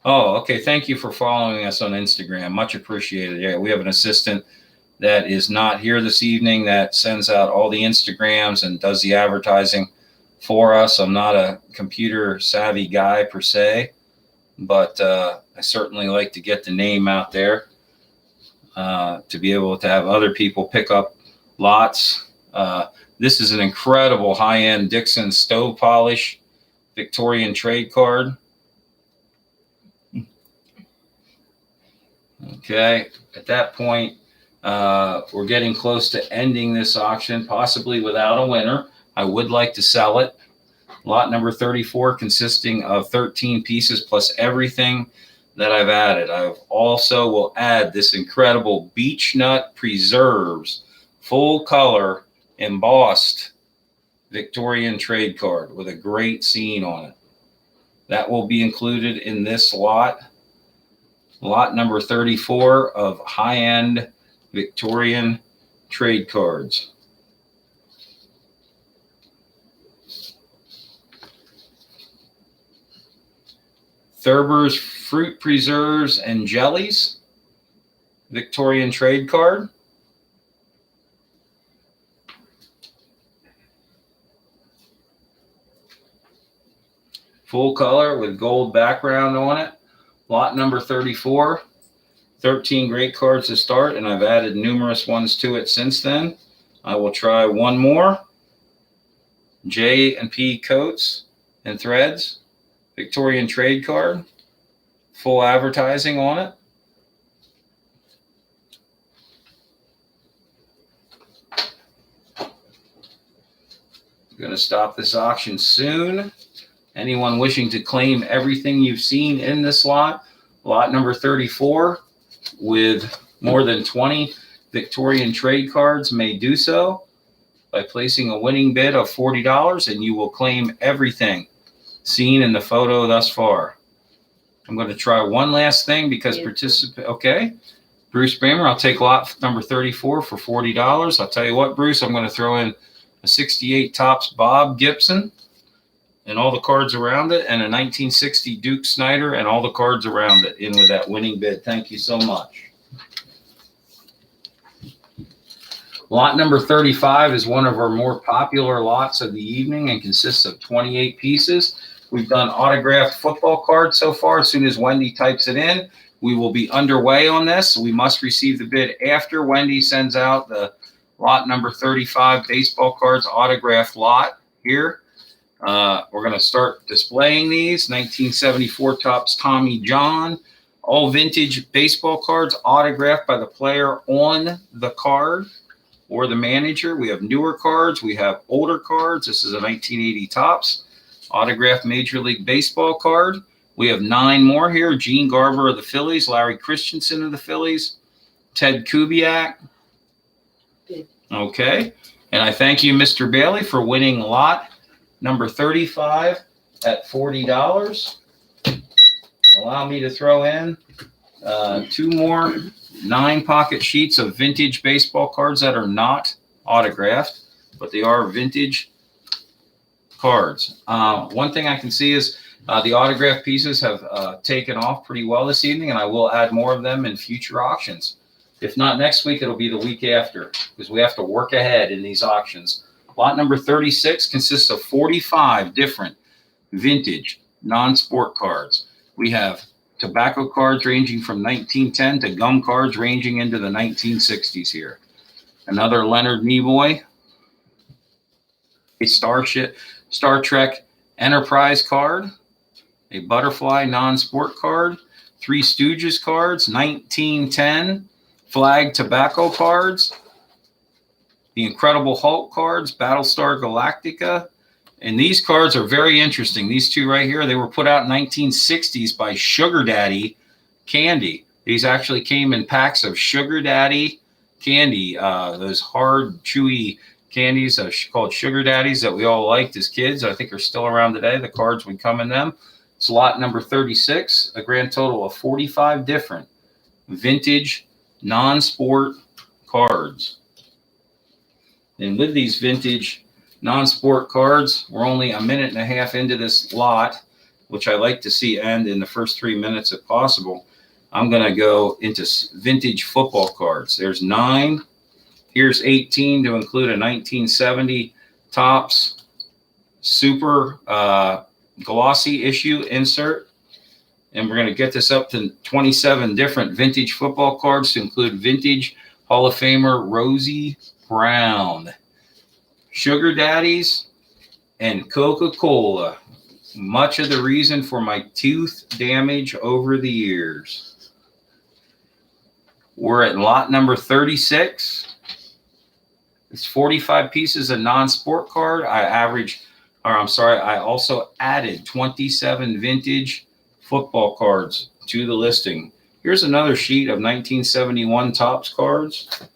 S1: Oh, okay. Thank you for following us on Instagram. Much appreciated. Yeah, we have an assistant that is not here this evening that sends out all the Instagrams and does the advertising for us. I'm not a computer savvy guy per se, but I certainly like to get the name out there to be able to have other people pick up lots. This is an incredible high-end Dixon stove polish Victorian trade card. Okay, at that point, we're getting close to ending this auction, possibly without a winner. I would like to sell it. Lot number 34 consisting of 13 pieces plus everything that I've added. I've also will add this incredible Beech Nut Preserves full color embossed Victorian trade card with a great scene on it. That will be included in this lot number 34 of high-end Victorian trade cards. Thurber's Fruit Preserves and Jellies, Victorian trade card. Full color with gold background on it. Lot number 34. 13 great cards to start, and I've added numerous ones to it since then. I will try one more. J&P Coats and Threads, Victorian trade card. Full advertising on it. I'm going to stop this auction soon. Anyone wishing to claim everything you've seen in this lot number 34, with more than 20 Victorian trade cards may do so by placing a winning bid of $40, and you will claim everything seen in the photo thus far. I'm going to try one last thing because okay. Bruce Bramer, I'll take lot number 34 for $40. I'll tell you what, Bruce, I'm going to throw in a 68 Topps Bob Gibson and all the cards around it, and a 1960 Duke Snider and all the cards around it in with that winning bid. Thank you so much. Lot number 35 is one of our more popular lots of the evening and consists of 28 pieces. We've done autographed football cards so far. As soon as Wendy types it in, we will be underway on this. We must receive the bid after Wendy sends out the lot number 35 baseball cards autograph lot here. We're going to start displaying these. 1974 Topps Tommy John. All vintage baseball cards autographed by the player on the card or the manager. We have newer cards. We have older cards. This is a 1980 Topps autographed Major League Baseball card. We have 9 more here. Gene Garber of the Phillies. Larry Christensen of the Phillies. Ted Kubiak. Okay. And I thank you, Mr. Bailey, for winning lot number 35 at $40. Allow me to throw in 2 more 9-pocket sheets of vintage baseball cards that are not autographed, but they are vintage cards. One thing I can see is the autographed pieces have taken off pretty well this evening, and I will add more of them in future auctions. If not next week, it'll be the week after, because we have to work ahead in these auctions. Lot number 36 consists of 45 different vintage non-sport cards. We have tobacco cards ranging from 1910 to gum cards ranging into the 1960s here. Another Leonard Nimoy, a Star Trek Enterprise card, a Butterfly non-sport card, Three Stooges cards, 1910 flag tobacco cards, the Incredible Hulk cards, Battlestar Galactica. And these cards are very interesting. These 2 right here, they were put out in 1960s by Sugar Daddy Candy. These actually came in packs of Sugar Daddy candy, those hard, chewy candies called Sugar Daddies that we all liked as kids. I think are still around today. The cards would come in them. It's lot number 36, a grand total of 45 different vintage non-sport cards. And with these vintage non-sport cards, we're only a minute and a half into this lot, which I like to see end in the first 3 minutes if possible. I'm going to go into vintage football cards. There's 9. Here's 18 to include a 1970 Topps Super glossy issue insert. And we're going to get this up to 27 different vintage football cards to include vintage Hall of Famer Rosie Brown, Sugar Daddies, and Coca-Cola. Much of the reason for my tooth damage over the years. We're at lot number 36. It's 45 pieces of non-sport card. I also added 27 vintage football cards to the listing. Here's another sheet of 1971 Topps cards.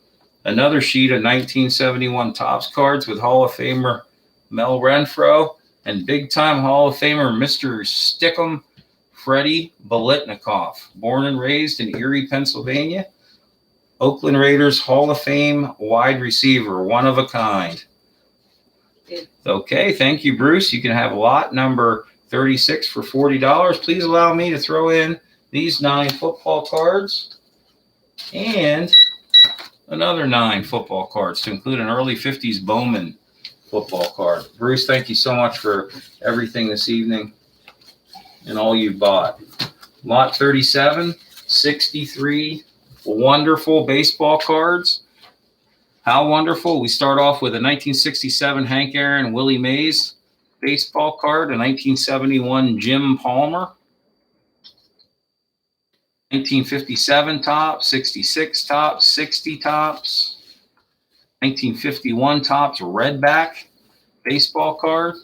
S1: Another sheet of 1971 Topps cards with Hall of Famer Mel Renfro and big-time Hall of Famer Mr. Stickum Freddie Bolitnikoff, born and raised in Erie, Pennsylvania. Oakland Raiders Hall of Fame wide receiver, one of a kind.
S2: Good.
S1: Okay, thank you, Bruce. You can have lot number 36 for $40. Please allow me to throw in these 9 football cards and another 9 football cards to include an early 50s Bowman football card. Bruce, thank you so much for everything this evening and all you bought. Lot 37, 63 wonderful baseball cards. How wonderful. We start off with a 1967 Hank Aaron Willie Mays baseball card, a 1971 Jim Palmer, 1957 Topps, 66 Topps, 60 Topps, 1951 Topps Redback baseball card,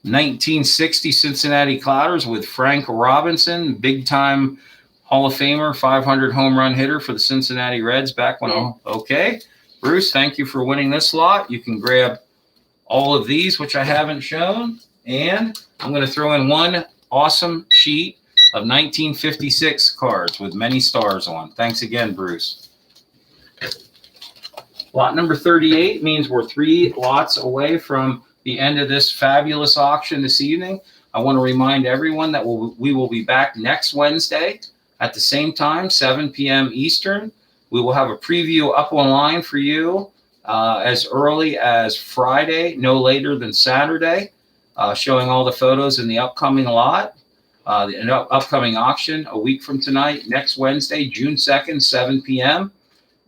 S1: 1960 Cincinnati Clouders with Frank Robinson, big-time Hall of Famer, 500 home run hitter for the Cincinnati Reds back when.
S2: Yeah.
S1: Okay, Bruce, thank you for winning this lot. You can grab all of these, which I haven't shown, and I'm going to throw in one awesome sheet of 1956 cards with many stars on. Thanks again, Bruce. Lot number 38 means we're 3 lots away from the end of this fabulous auction this evening. I want to remind everyone that we will be back next Wednesday at the same time, 7 p.m. Eastern. We will have a preview up online for you as early as Friday, no later than Saturday, showing all the photos in the upcoming lot, the upcoming auction a week from tonight, next Wednesday, June 2nd, 7 p.m.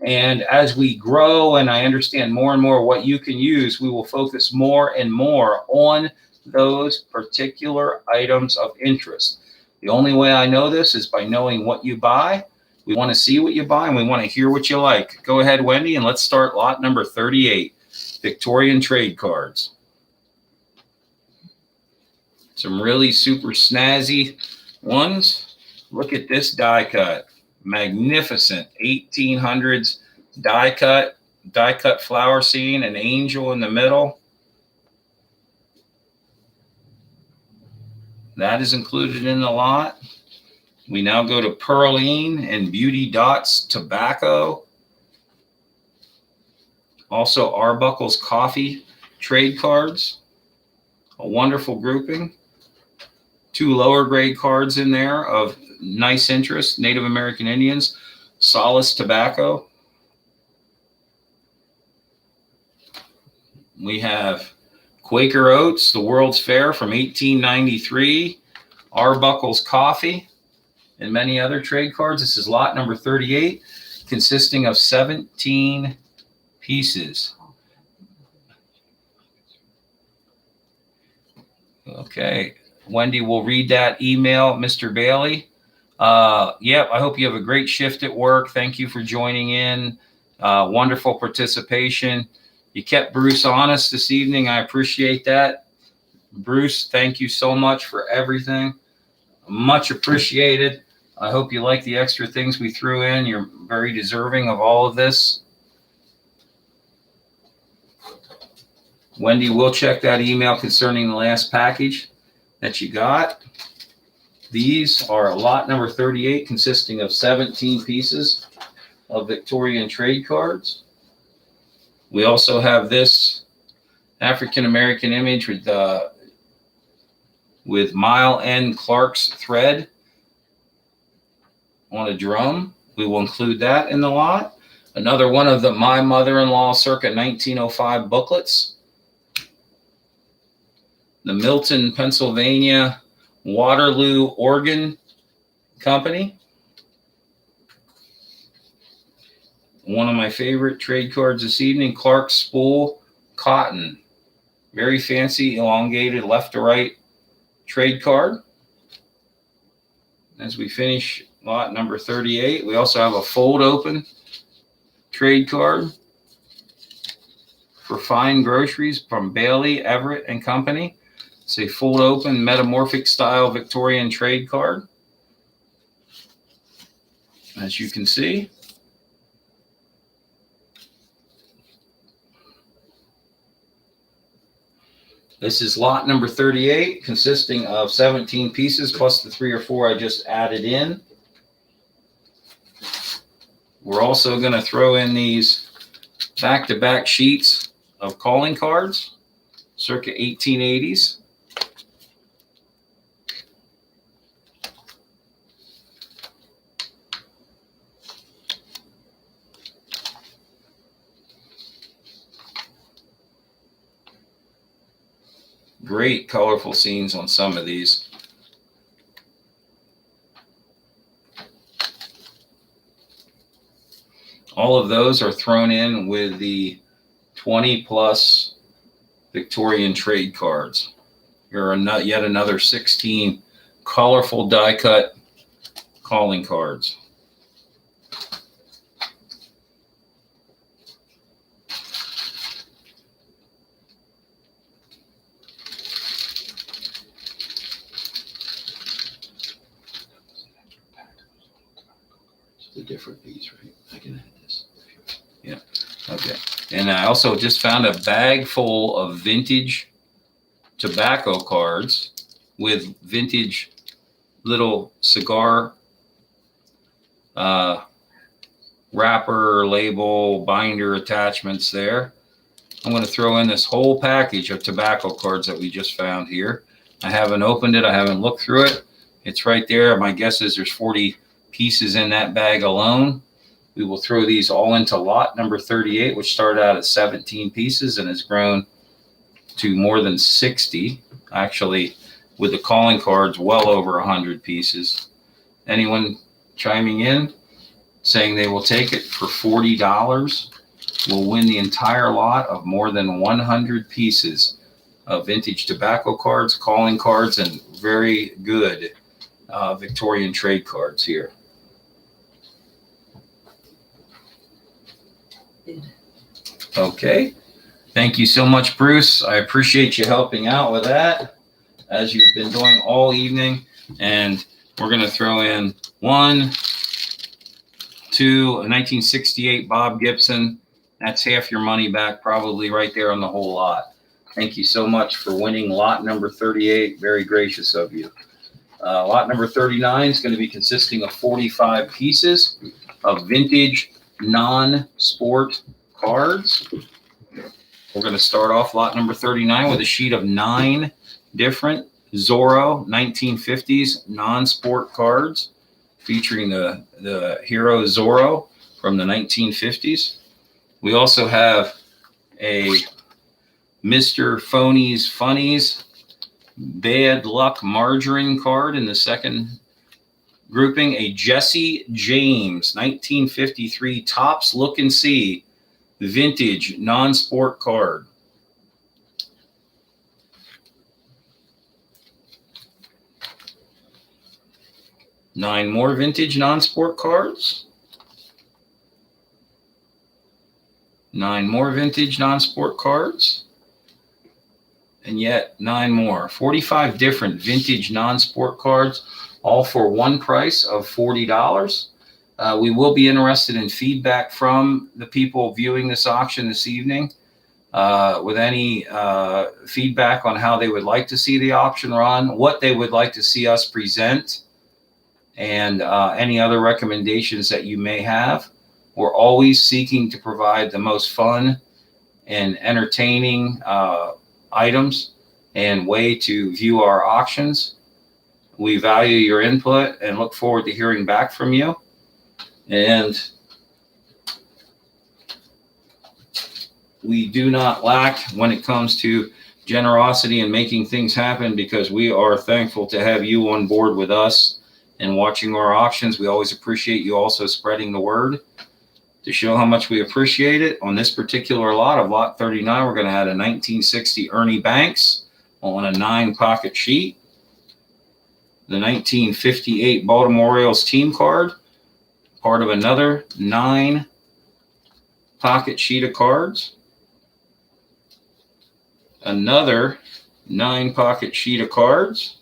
S1: And as we grow and I understand more and more what you can use, we will focus more and more on those particular items of interest. The only way I know this is by knowing what you buy. We want to see what you buy and we want to hear what you like. Go ahead, Wendy, and let's start lot number 38, Victorian trade cards. Some really super snazzy ones. Look at this die cut. Magnificent 1800s die cut flower scene, an angel in the middle. That is included in the lot. We now go to Pearline and Beauty Dots Tobacco. Also Arbuckle's Coffee trade cards. A wonderful grouping. 2 lower grade cards in there of nice interest. Native American Indians. Solace Tobacco. We have Quaker Oats, the World's Fair from 1893, Arbuckle's Coffee, and many other trade cards. This is lot number 38, consisting of 17 pieces. Okay, Wendy will read that email, Mr. Bailey. Yep, I hope you have a great shift at work. Thank you for joining in. Wonderful participation. You kept Bruce honest this evening. I appreciate that. Bruce, thank you so much for everything. Much appreciated. I hope you like the extra things we threw in. You're very deserving of all of this. Wendy will check that email concerning the last package that you got. These are lot number 38, consisting of 17 pieces of Victorian trade cards. We also have this African-American image with Mile N. Clark's thread on a drum. We will include that in the lot. Another one of the My Mother-in-Law circa 1905 booklets. The Milton, Pennsylvania Waterloo Organ Company. One of my favorite trade cards this evening, Clark Spool Cotton. Very fancy, elongated left to right trade card. As we finish lot number 38, we also have a fold open trade card for fine groceries from Bailey, Everett and Company. It's a fold open metamorphic style Victorian trade card. As you can see. This is lot number 38, consisting of 17 pieces plus the 3 or 4 I just added in. We're also going to throw in these back-to-back sheets of calling cards, circa 1880s. Great colorful scenes on some of these. All of those are thrown in with the 20 plus Victorian trade cards. Here are yet another 16 colorful die cut calling cards. The different piece, right? I can add this. Yeah. Okay. And I also just found a bag full of vintage tobacco cards with vintage little cigar wrapper, label, binder attachments there. I'm going to throw in this whole package of tobacco cards that we just found here. I haven't opened it. I haven't looked through it. It's right there. My guess is there's 40 pieces in that bag alone. We will throw these all into lot number 38, which started out at 17 pieces and has grown to more than 60. Actually, with the calling cards, well over 100 pieces. Anyone chiming in saying they will take it for $40 will win the entire lot of more than 100 pieces of vintage tobacco cards, calling cards, and very good Victorian trade cards here. Okay. Thank you so much, Bruce. I appreciate you helping out with that, as you've been doing all evening. And we're going to throw in 1, 2, a 1968 Bob Gibson. That's half your money back, probably right there on the whole lot. Thank you so much for winning lot number 38. Very gracious of you. Lot number 39 is going to be consisting of 45 pieces of vintage non-sport cards. We're going to start off lot number 39 with a sheet of 9 different Zorro 1950s non-sport cards featuring the hero Zorro from the 1950s. We also have a Mr. Phony's Funnies Bad Luck Margarine card in the second grouping, a Jesse James 1953 Topps Look and See vintage non-sport card. Nine more vintage non-sport cards. 9 more vintage non-sport cards. And yet 9 more. 45 different vintage non-sport cards, all for one price of $40. We will be interested in feedback from the people viewing this auction this evening with any feedback on how they would like to see the auction run, what they would like to see us present, and any other recommendations that you may have. We're always seeking to provide the most fun and entertaining items and way to view our auctions. We value your input and look forward to hearing back from you. And we do not lack when it comes to generosity and making things happen, because we are thankful to have you on board with us and watching our auctions. We always appreciate you also spreading the word. To show how much we appreciate it, on this particular lot of lot 39, we're going to add a 1960 Ernie Banks on a 9-pocket sheet. The 1958 Baltimore Orioles team card, part of another 9-pocket sheet of cards. Another 9 pocket sheet of cards.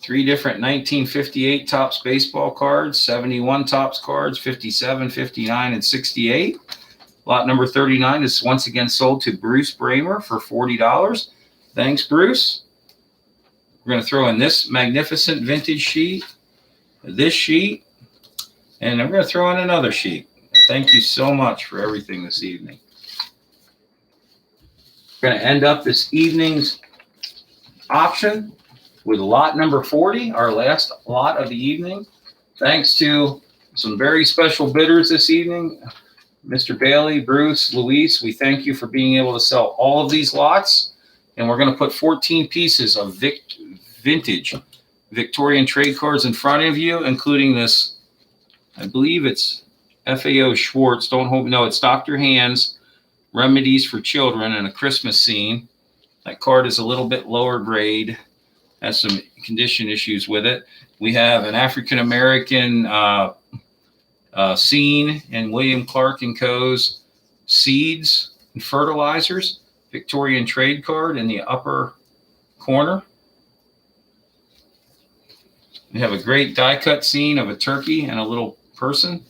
S1: 3 different 1958 Topps baseball cards, 71 Topps cards, 57, 59, and 68. Lot number 39 is once again sold to Bruce Bramer for $40. Thanks, Bruce. We're going to throw in this magnificent vintage sheet, this sheet, and I'm going to throw in another sheet. Thank you so much for everything this evening. We're going to end up this evening's auction with lot number 40, our last lot of the evening. Thanks to some very special bidders this evening. Mr. Bailey, Bruce, Luis, we thank you for being able to sell all of these lots. And we're going to put 14 pieces of vintage Victorian trade cards in front of you, including this, I believe it's FAO Schwartz. It's Dr. Hands, Remedies for Children, and a Christmas scene. That card is a little bit lower grade, has some condition issues with it. We have an African-American scene in William Clark & Co.'s Seeds and Fertilizers, Victorian trade card in the upper corner. We have a great die cut scene of a turkey and a little person.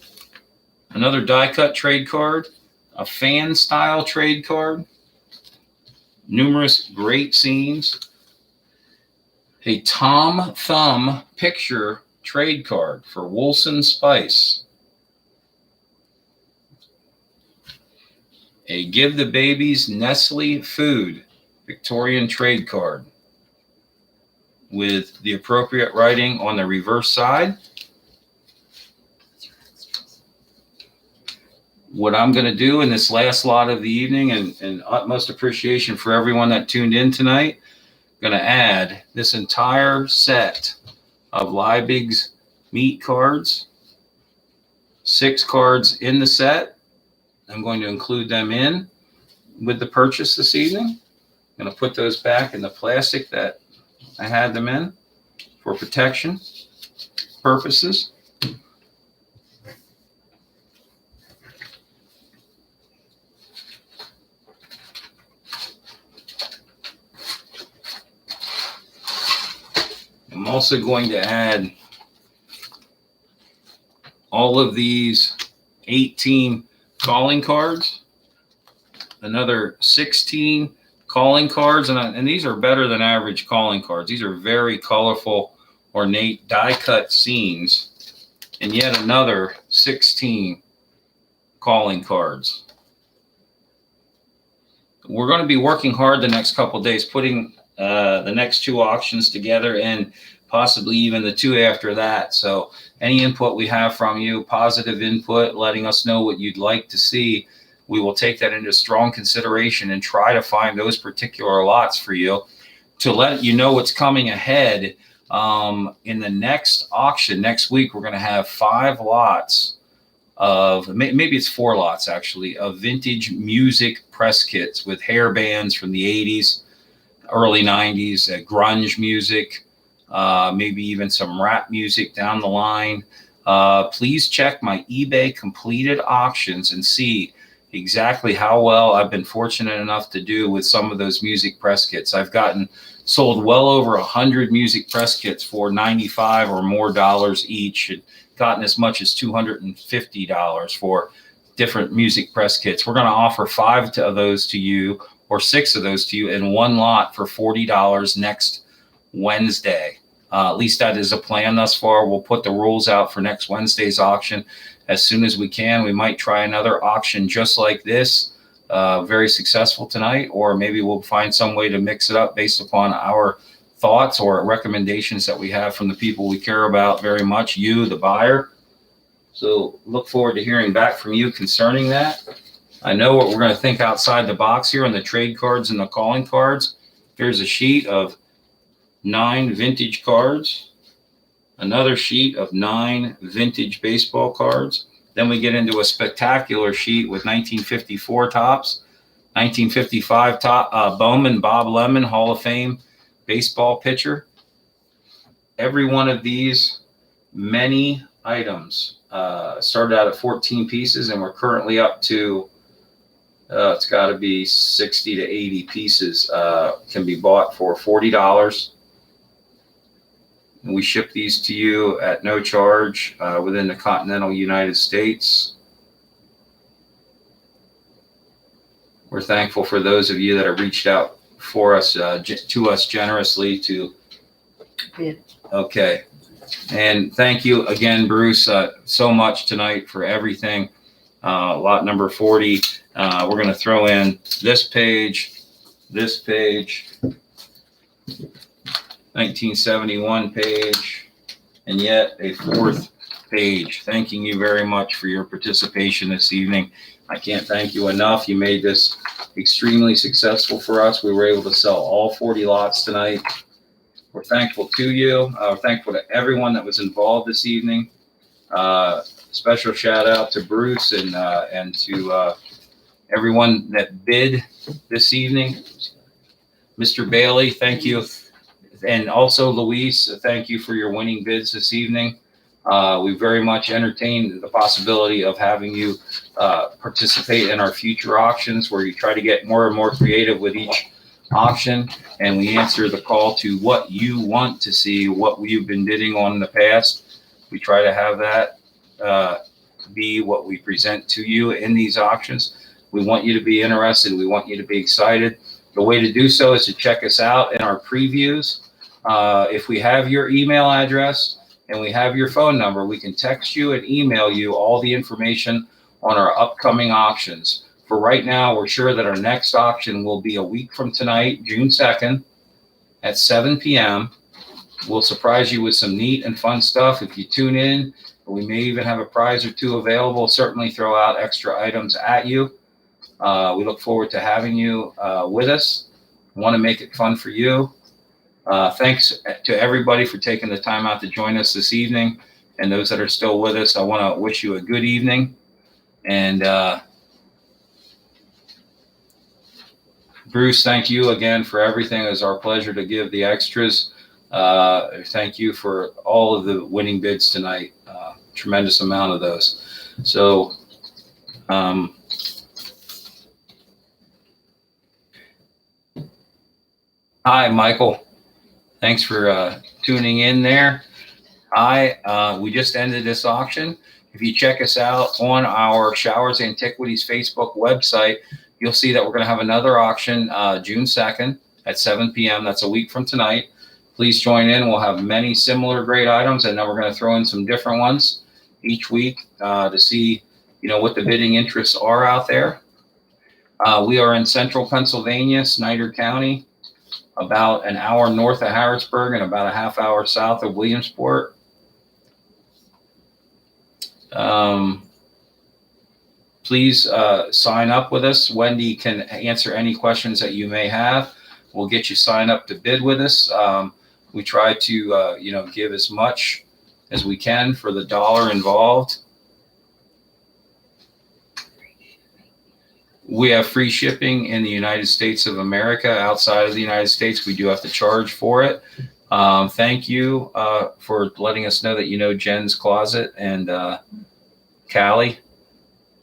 S1: Another die cut trade card, a fan style trade card, numerous great scenes, a Tom Thumb picture trade card for Wilson Spice, a Give the Babies Nestle Food Victorian trade card with the appropriate writing on the reverse side. What I'm going to do in this last lot of the evening, and utmost appreciation for everyone that tuned in tonight, I'm going to add this entire set of Liebig's meat cards, 6 cards in the set. I'm going to include them in with the purchase this evening. I'm going to put those back in the plastic that I had them in for protection purposes. I'm also going to add all of these 18 calling cards, another 16 calling cards, and these are better than average calling cards. These are very colorful, ornate die-cut scenes, and yet another 16 calling cards. We're going to be working hard the next couple of days, putting the next 2 auctions together and possibly even the 2 after that. So any input we have from you, positive input, letting us know what you'd like to see, we will take that into strong consideration and try to find those particular lots for you to let you know what's coming ahead. In the next auction next week, we're going to have 5 lots of, maybe it's 4 lots actually, of vintage music press kits with hair bands from the 80s, early 90s, grunge music, maybe even some rap music down the line. Please check my eBay completed auctions and see exactly how well I've been fortunate enough to do with some of those music press kits. I've sold well over 100 music press kits for $95 or more each, and gotten as much as $250 for different music press kits. We're going to offer 5 of those to you, or 6 of those to you in one lot for $40 next Wednesday. At least that is a plan thus far. We'll put the rules out for next Wednesday's auction as soon as we can. We might try another auction just like this, very successful tonight, or maybe we'll find some way to mix it up based upon our thoughts or recommendations that we have from the people we care about very much, you, the buyer. So look forward to hearing back from you concerning that. I know what we're going to think outside the box here on the trade cards and the calling cards. Here's a sheet of 9 vintage cards, another sheet of 9 vintage baseball cards. Then we get into a spectacular sheet with 1954 Topps, 1955 Bowman Bob Lemon Hall of Fame baseball pitcher. Every one of these many items started out at 14 pieces, and we're currently up to It's got to be 60 to 80 pieces. Can be bought for $40. We ship these to you at no charge within the continental United States. We're thankful for those of you that have reached out for us to us generously to
S2: bid.
S1: Okay. And thank you again, Bruce, so much tonight for everything. Lot number 40. We're going to throw in this page, 1971 page, and yet a fourth page. Thanking you very much for your participation this evening. I can't thank you enough. You made this extremely successful for us. We were able to sell all 40 lots tonight. We're thankful to you. We're thankful to everyone that was involved this evening. Special shout out to Bruce and to everyone that bid this evening. Mr. Bailey, thank you. And also Luis, thank you for your winning bids this evening. We very much entertain the possibility of having you participate in our future auctions where you try to get more and more creative with each auction, and we answer the call to what you want to see, what we've been bidding on in the past. We try to have that be what we present to you in these auctions. We want you to be interested. We want you to be excited. The way to do so is to check us out in our previews. If we have your email address and we have your phone number, we can text you and email you all the information on our upcoming auctions. For right now, we're sure that our next auction will be a week from tonight, June 2nd at 7 p.m. We'll surprise you with some neat and fun stuff. If you tune in, we may even have a prize or two available. Certainly throw out extra items at you. We look forward to having you with us. Want to make it fun for you. Thanks to everybody for taking the time out to join us this evening. And those that are still with us, I want to wish you a good evening. And Bruce, thank you again for everything. It was our pleasure to give the extras. Thank you for all of the winning bids tonight. Tremendous amount of those. So, hi, Michael. Thanks for tuning in there. Hi, we just ended this auction. If you check us out on our Showers Antiquities Facebook website, you'll see that we're going to have another auction June 2nd at 7 p.m. That's a week from tonight. Please join in. We'll have many similar great items, and then we're going to throw in some different ones each week to see, what the bidding interests are out there. We are in central Pennsylvania, Snyder County, about an hour north of Harrisburg and about a half hour south of Williamsport. Please sign up with us. Wendy can answer any questions that you may have. We'll get you signed up to bid with us. We try to, give as much as we can for the dollar involved. We have free shipping in the United States of America. Outside of the United States, we do have to charge for it. Thank you for letting us know that you know Jen's Closet and Callie.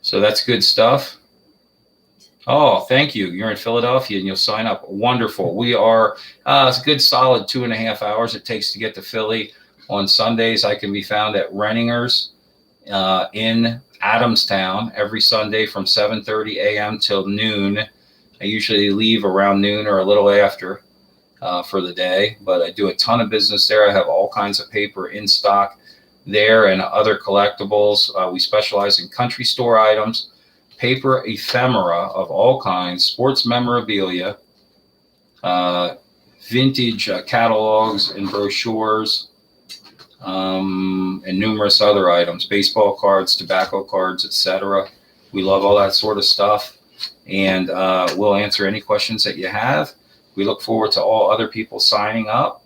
S1: So that's good stuff. Oh, thank you. You're in Philadelphia and you'll sign up. Wonderful. We are, it's a good solid 2.5 hours it takes to get to Philly. On Sundays, I can be found at Renninger's in Adamstown every Sunday from 7:30 a.m. till noon. I usually leave around noon or a little after for the day, but I do a ton of business there. I have all kinds of paper in stock there and other collectibles. We specialize in country store items, paper ephemera of all kinds, sports memorabilia, vintage catalogs and brochures, and numerous other items, baseball cards, tobacco cards, etc. We love all that sort of stuff, and we'll answer any questions that you have. We look forward to all other people signing up,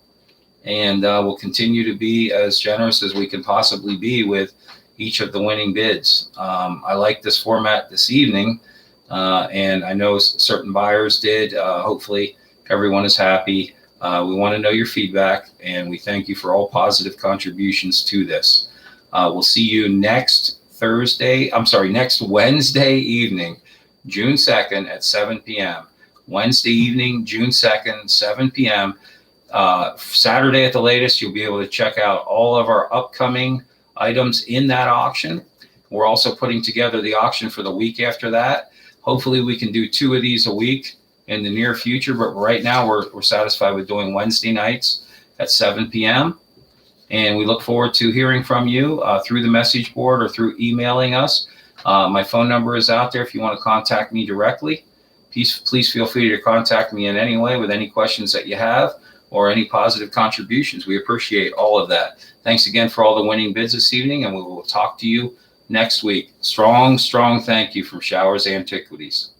S1: and we'll continue to be as generous as we can possibly be with each of the winning bids. I like this format this evening, and I know certain buyers did. Hopefully everyone is happy. We want to know your feedback, and we thank you for all positive contributions to this. We'll see you next Wednesday evening June 2nd at 7 p.m. Wednesday evening, June 2nd, 7 p.m. Saturday at the latest, you'll be able to check out all of our upcoming items in that auction. We're also putting together the auction for the week after that. Hopefully we can do 2 of these a week in the near future, but right now we're satisfied with doing Wednesday nights at 7 p.m. And we look forward to hearing from you through the message board or through emailing us. My phone number is out there if you want to contact me directly. Please feel free to contact me in any way with any questions that you have or any positive contributions. We appreciate all of that. Thanks again for all the winning bids this evening, and we will talk to you next week. Strong thank you from Showers Antiquities.